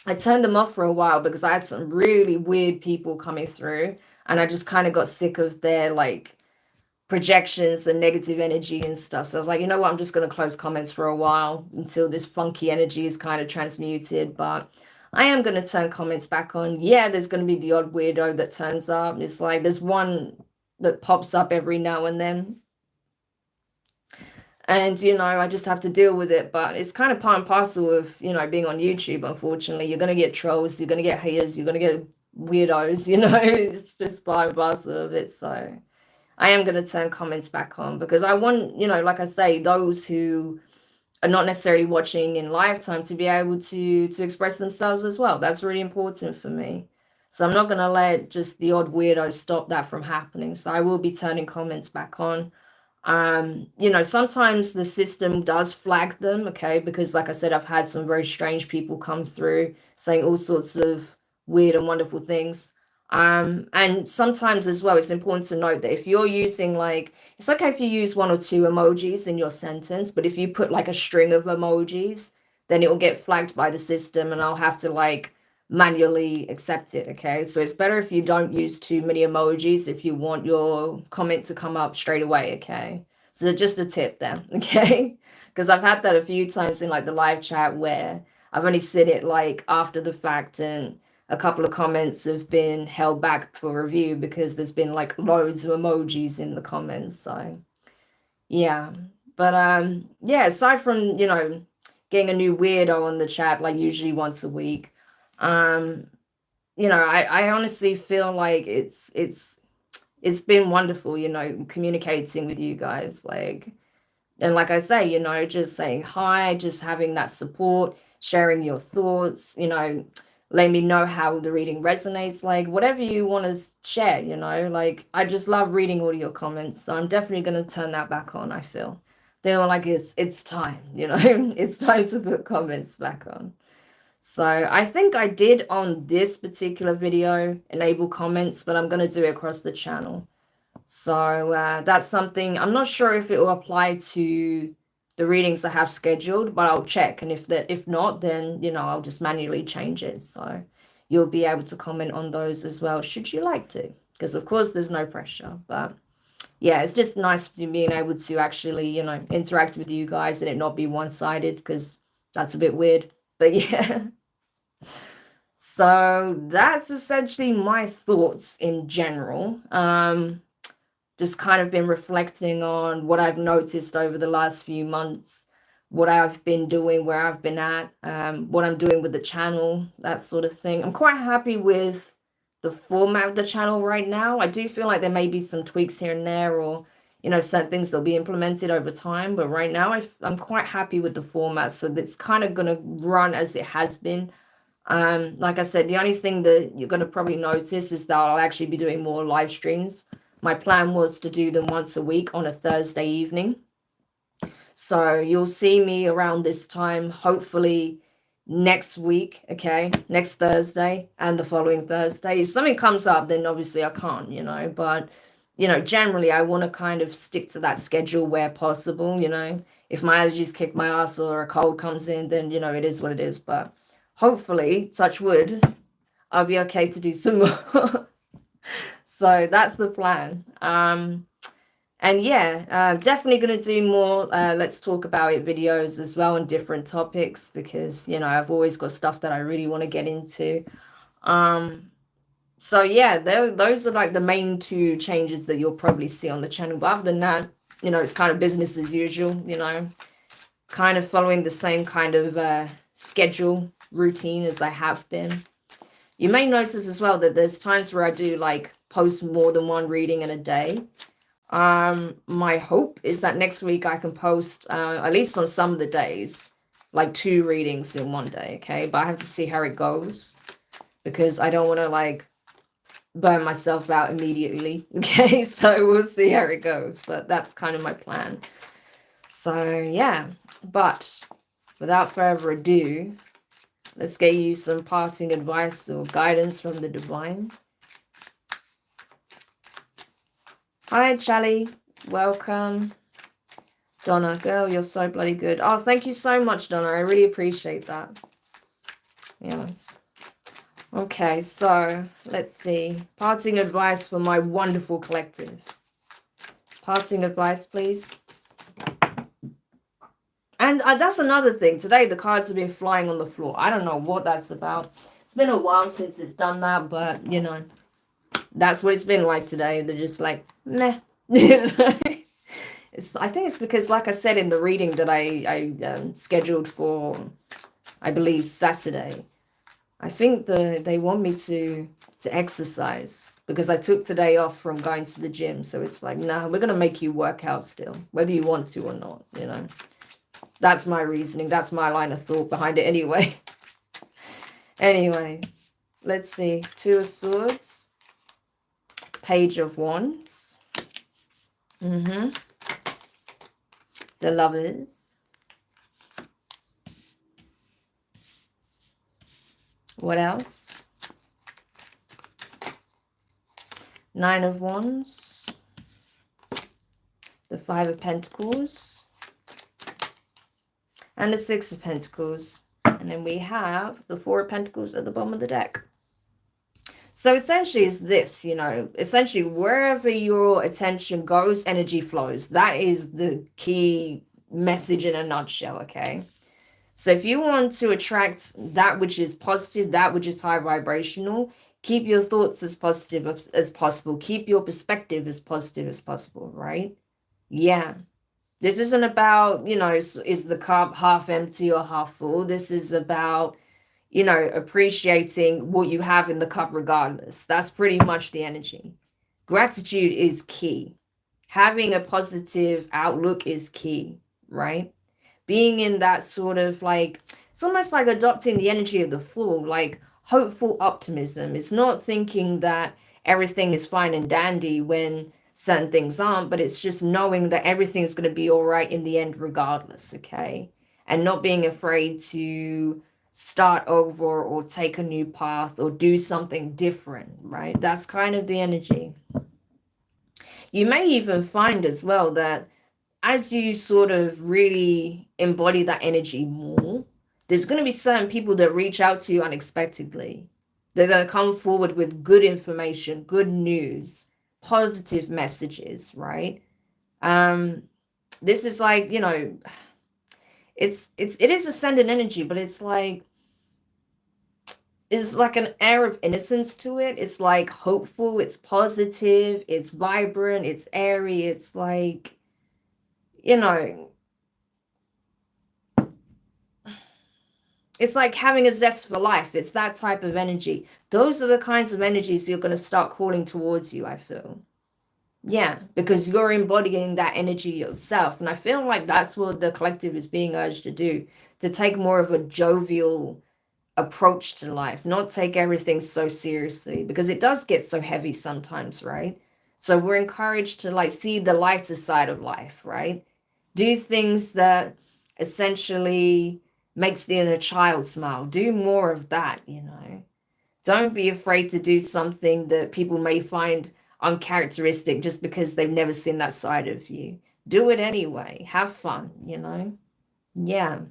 I turned them off for a while because I had some really weird people coming through, and I just kind of got sick of their like projections and negative energy and stuff. So I was like, you know what, I'm just going to close comments for a while until this funky energy is kind of transmuted. But I am going to turn comments back on. Yeah, there's going to be the odd weirdo that turns up. It's like there's one that pops up every now and then. And, you know, I just have to deal with it. But it's kind of part and parcel of, you know, being on YouTube, unfortunately. You're going to get trolls, you're going to get haters, you're going to get weirdos, you know, it's just part and parcel of it. So I am going to turn comments back on because I want, you know, like I say, those who are not necessarily watching in lifetime to be able to express themselves as well. That's really important for me. So I'm not going to let just the odd weirdo stop that from happening. So I will be turning comments back on. You know, sometimes the system does flag them, okay, because like I said, I've had some very strange people come through saying all sorts of weird and wonderful things. And sometimes as well, it's important to note that if you're using like, it's okay if you use one or two emojis in your sentence, but if you put like a string of emojis, then it will get flagged by the system and I'll have to like manually accept it. Okay, so it's better if you don't use too many emojis if you want your comment to come up straight away. Okay, so just a tip there. Okay, because I've had that a few times in like the live chat where I've only seen it like after the fact, and a couple of comments have been held back for review because there's been like loads of emojis in the comments. So yeah, but yeah, aside from, you know, getting a new weirdo on the chat like usually once a week, um you know, I honestly feel like it's been wonderful, you know, communicating with you guys, like, and like I say, you know, just saying hi, just having that support, sharing your thoughts, you know, let me know how the reading resonates, like whatever you want to share, you know, like I just love reading all your comments. So I'm definitely going to turn that back on. I feel like it's time, you know, it's time to put comments back on. So I think I did on this particular video enable comments, but I'm going to do it across the channel. So that's something, I'm not sure if it will apply to the readings I have scheduled, but I'll check. And if not, then, you know, I'll just manually change it. So you'll be able to comment on those as well, should you like to, because of course there's no pressure. But yeah, it's just nice being able to actually, you know, interact with you guys and it not be one-sided, because that's a bit weird. But yeah. So that's essentially my thoughts in general. Just kind of been reflecting on what I've noticed over the last few months, what I've been doing, where I've been at, what I'm doing with the channel, that sort of thing. I'm quite happy with the format of the channel right now. I do feel like there may be some tweaks here and there, or, you know, certain things that'll be implemented over time. But right now, I'm quite happy with the format. So it's kind of going to run as it has been. Like I said, the only thing that you're going to probably notice is that I'll actually be doing more live streams. My plan was to do them once a week on a Thursday evening. So you'll see me around this time, hopefully next week, okay, next Thursday and the following Thursday. If something comes up, then obviously I can't, you know, but, you know, generally I want to kind of stick to that schedule where possible, you know. If my allergies kick my ass or a cold comes in, then, you know, it is what it is. But hopefully, touch wood, I'll be okay to do some more. So that's the plan. And yeah, definitely going to do more let's talk about it videos as well on different topics, because, you know, I've always got stuff that I really want to get into. So yeah, those are like the main two changes that you'll probably see on the channel. But other than that, you know, it's kind of business as usual, you know, kind of following the same kind of schedule routine as I have been. You may notice as well that there's times where I do like post more than one reading in a day. My hope is that next week I can post at least on some of the days like 2 readings in one day, okay? But I have to see how it goes, because I don't want to like burn myself out immediately, okay? So we'll see how it goes, but that's kind of my plan. So yeah, but without further ado, let's get you some parting advice or guidance from the divine. Hi, Charlie. Welcome. Donna, girl, you're so bloody good. Oh, thank you so much, Donna. I really appreciate that. Yes. Okay, so let's see. Parting advice for my wonderful collective. Parting advice, please. And that's another thing. Today, the cards have been flying on the floor. I don't know what that's about. It's been a while since it's done that, but, you know, that's what it's been like today. They're just like, meh. I think it's because, like I said in the reading that I scheduled for, I believe, Saturday, I think they want me to exercise because I took today off from going to the gym. So it's like, nah, we're going to make you work out still, whether you want to or not, you know. That's my reasoning. That's my line of thought behind it anyway. Anyway, let's see. Two of Swords. Page of Wands. The Lovers. What else? Nine of Wands. The Five of Pentacles. And the Six of Pentacles. And then we have the Four of Pentacles at the bottom of the deck. So essentially it's this, you know, essentially wherever your attention goes, energy flows. That is the key message in a nutshell, okay? So if you want to attract that which is positive, that which is high vibrational, keep your thoughts as positive as possible. Keep your perspective as positive as possible, right? Yeah. This isn't about, you know, is the cup half empty or half full? This is about, you know, appreciating what you have in the cup regardless. That's pretty much the energy. Gratitude is key. Having a positive outlook is key, right? Being in that sort of like, it's almost like adopting the energy of the fool, like hopeful optimism. It's not thinking that everything is fine and dandy when certain things aren't, but it's just knowing that everything's going to be all right in the end regardless, okay? And not being afraid to start over or take a new path or do something different, right? That's kind of the energy. You may even find as well that as you sort of really embody that energy more, there's going to be certain people that reach out to you unexpectedly. They're going to come forward with good information, good news, positive messages, right? This is like, you know, it is ascendant energy, but it's like an air of innocence to it. It's like hopeful, it's positive, it's vibrant, it's airy, it's like, you know, it's like having a zest for life. It's that type of energy. Those are the kinds of energies you're going to start calling towards you, I feel. Yeah, because you're embodying that energy yourself. And I feel like that's what the collective is being urged to do, to take more of a jovial approach to life, not take everything so seriously, because it does get so heavy sometimes, right? So we're encouraged to like see the lighter side of life, right? Do things that essentially makes the inner child smile. Do more of that, you know. Don't be afraid to do something that people may find uncharacteristic just because they've never seen that side of you. Do it anyway. Have fun, you know. Yeah.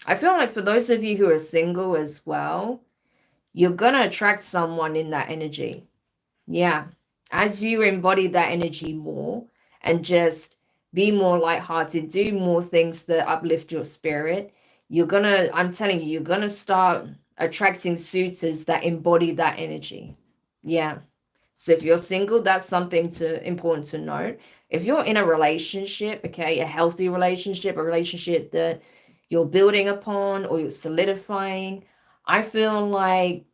I feel like for those of you who are single as well, you're going to attract someone in that energy. Yeah. As you embody that energy more and just be more lighthearted, do more things that uplift your spirit, I'm telling you, you're going to start attracting suitors that embody that energy. Yeah. So if you're single, that's something important to note. If you're in a relationship, okay, a healthy relationship, a relationship that you're building upon or you're solidifying, I feel like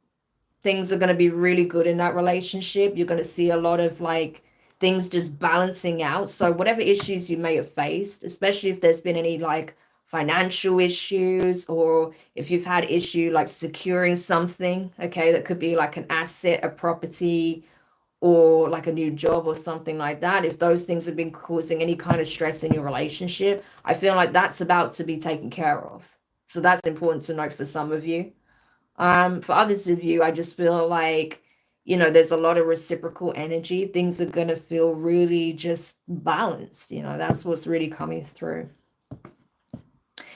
things are going to be really good in that relationship. You're going to see a lot of like things just balancing out. So whatever issues you may have faced, especially if there's been any like financial issues, or if you've had issue like securing something, okay, that could be like an asset, a property, or like a new job or something like that. If those things have been causing any kind of stress in your relationship, I feel like that's about to be taken care of. So that's important to note for some of you. For others of you, I just feel like, you know, there's a lot of reciprocal energy. Things are going to feel really just balanced. You know, that's what's really coming through.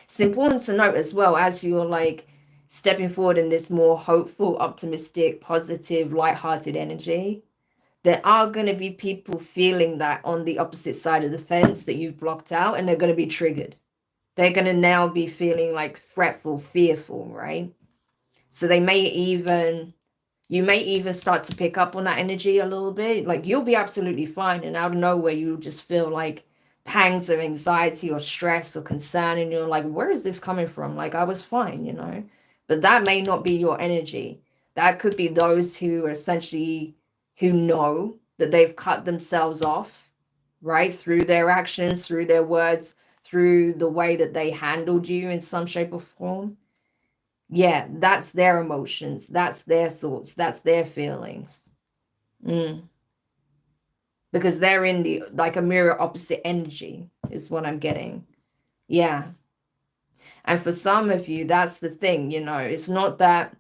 It's important to note as well, as you're like stepping forward in this more hopeful, optimistic, positive, light-hearted energy, there are going to be people feeling that on the opposite side of the fence that you've blocked out, and they're going to be triggered. They're going to now be feeling like fretful, fearful, right? So they may even, you may even start to pick up on that energy a little bit. Like you'll be absolutely fine, and out of nowhere you'll just feel like pangs of anxiety or stress or concern, and you're like, where is this coming from? Like I was fine, you know. But that may not be your energy. That could be those who essentially, who know that they've cut themselves off, right, through their actions, through their words, through the way that they handled you in some shape or form. Yeah, that's their emotions, that's their thoughts, that's their feelings. Because they're in the, like, a mirror opposite energy is what I'm getting. Yeah. And for some of you, that's the thing, you know, it's not that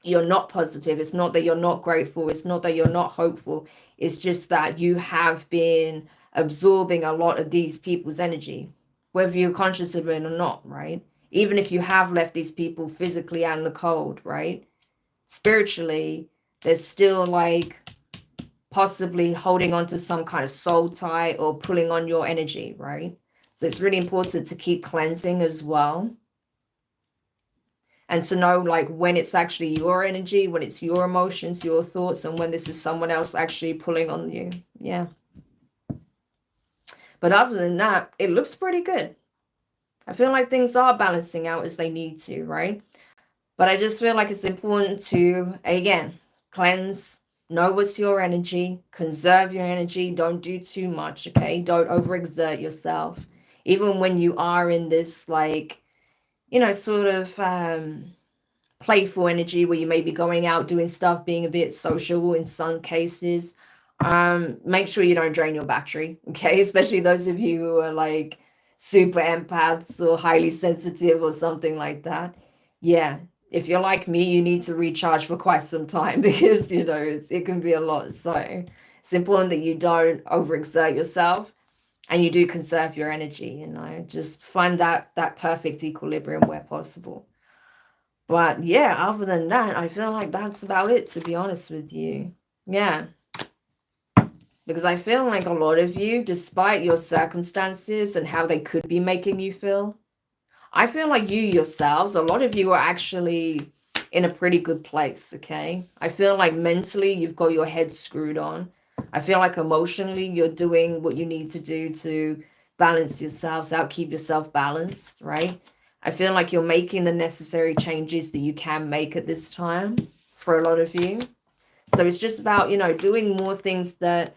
you're not positive, it's not that you're not grateful, it's not that you're not hopeful, it's just that you have been absorbing a lot of these people's energy, whether you're conscious of it or not, right? Even if you have left these people physically out in the cold, right? Spiritually, there's still like possibly holding on to some kind of soul tie or pulling on your energy, right? So it's really important to keep cleansing as well. And to know like when it's actually your energy, when it's your emotions, your thoughts, and when this is someone else actually pulling on you. Yeah. But other than that, it looks pretty good. I feel like things are balancing out as they need to, right? But I just feel like it's important to, again, cleanse, know what's your energy, conserve your energy, don't do too much, okay? Don't overexert yourself. Even when you are in this, like, you know, sort of playful energy where you may be going out doing stuff, being a bit social in some cases, make sure you don't drain your battery, okay? Especially those of you who are like super empaths or highly sensitive or something like that. Yeah, if you're like me, you need to recharge for quite some time because, you know, it can be a lot. So it's important that you don't overexert yourself and you do conserve your energy, you know, just find that perfect equilibrium where possible. But yeah, other than that, I feel like that's about it, to be honest with you. Yeah. Because I feel like a lot of you, despite your circumstances and how they could be making you feel, I feel like you yourselves, a lot of you are actually in a pretty good place, okay? I feel like mentally you've got your head screwed on. I feel like emotionally you're doing what you need to do to balance yourselves out, keep yourself balanced, right? I feel like you're making the necessary changes that you can make at this time for a lot of you. So it's just about, you know, doing more things that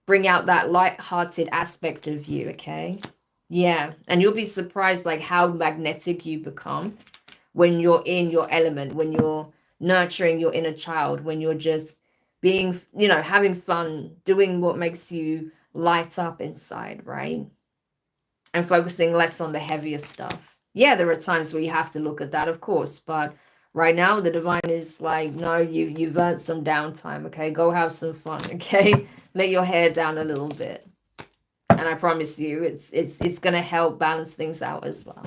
bring out that light-hearted aspect of you, okay? Yeah, and you'll be surprised like how magnetic you become when you're in your element, when you're nurturing your inner child, when you're just being, you know, having fun, doing what makes you light up inside, right? And focusing less on the heavier stuff. Yeah, there are times where you have to look at that, of course, but right now the divine is like, no, you've earned some downtime, okay? Go have some fun, okay? Let your hair down a little bit. And I promise you it's going to help balance things out as well.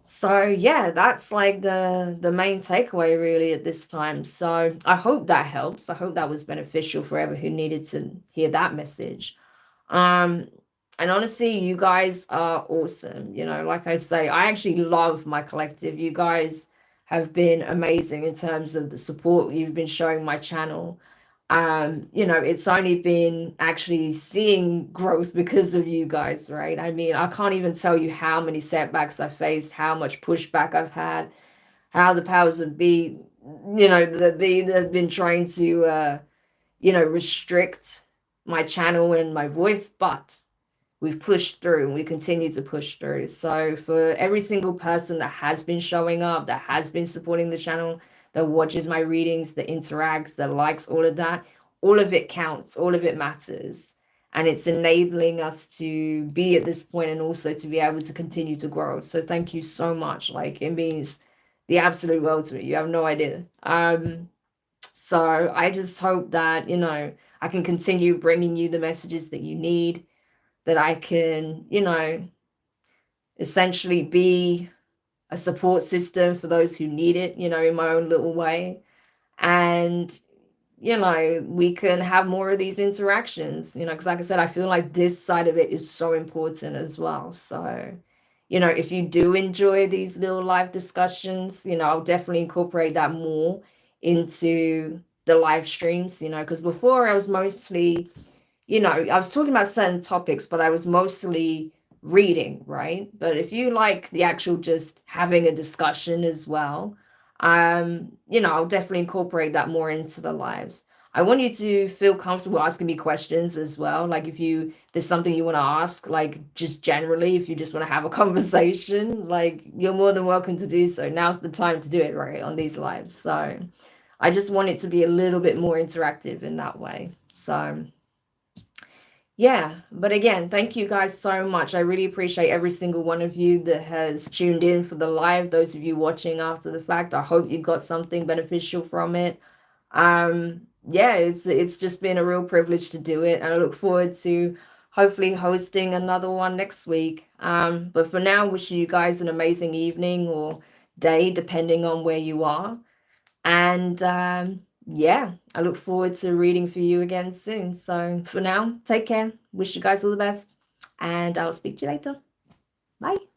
So yeah, that's like the main takeaway really at this time. So I hope that helps. I hope that was beneficial for whoever who needed to hear that message. And honestly, you guys are awesome. You know, like I say, I actually love my collective. You guys have been amazing in terms of the support you've been showing my channel. You know, it's only been actually seeing growth because of you guys, right? I mean, I can't even tell you how many setbacks I've faced, how much pushback I've had, how the powers of be, you know, that have been trying to you know, restrict my channel and my voice, but we've pushed through and we continue to push through. So for every single person that has been showing up, that has been supporting the channel, that watches my readings, that interacts, that likes, all of that, all of it counts, all of it matters. And it's enabling us to be at this point and also to be able to continue to grow. So thank you so much. Like, it means the absolute world to me. You have no idea. So I just hope that, you know, I can continue bringing you the messages that you need, that I can, you know, essentially be a support system for those who need it, you know, in my own little way. And you know, we can have more of these interactions, you know, because like I said, I feel like this side of it is so important as well. So, you know, if you do enjoy these little live discussions, you know, I'll definitely incorporate that more into the live streams, you know, because before I was mostly, you know, I was talking about certain topics, but I was mostly reading, right? But if you like the actual just having a discussion as well, you know, I'll definitely incorporate that more into the lives. I want you to feel comfortable asking me questions as well. Like if there's something you want to ask, like just generally, if you just want to have a conversation, like you're more than welcome to do so. Now's the time to do it, right, on these lives. So I just want it to be a little bit more interactive in that way. So yeah, but again, thank you guys so much. I really appreciate every single one of you that has tuned in for the live. Those of you watching after the fact, I hope you got something beneficial from it. Yeah, it's just been a real privilege to do it, and I look forward to hopefully hosting another one next week. But for now, wishing you guys an amazing evening or day, depending on where you are. And yeah, I look forward to reading for you again soon. So for now, take care. Wish you guys all the best. And I'll speak to you later. Bye.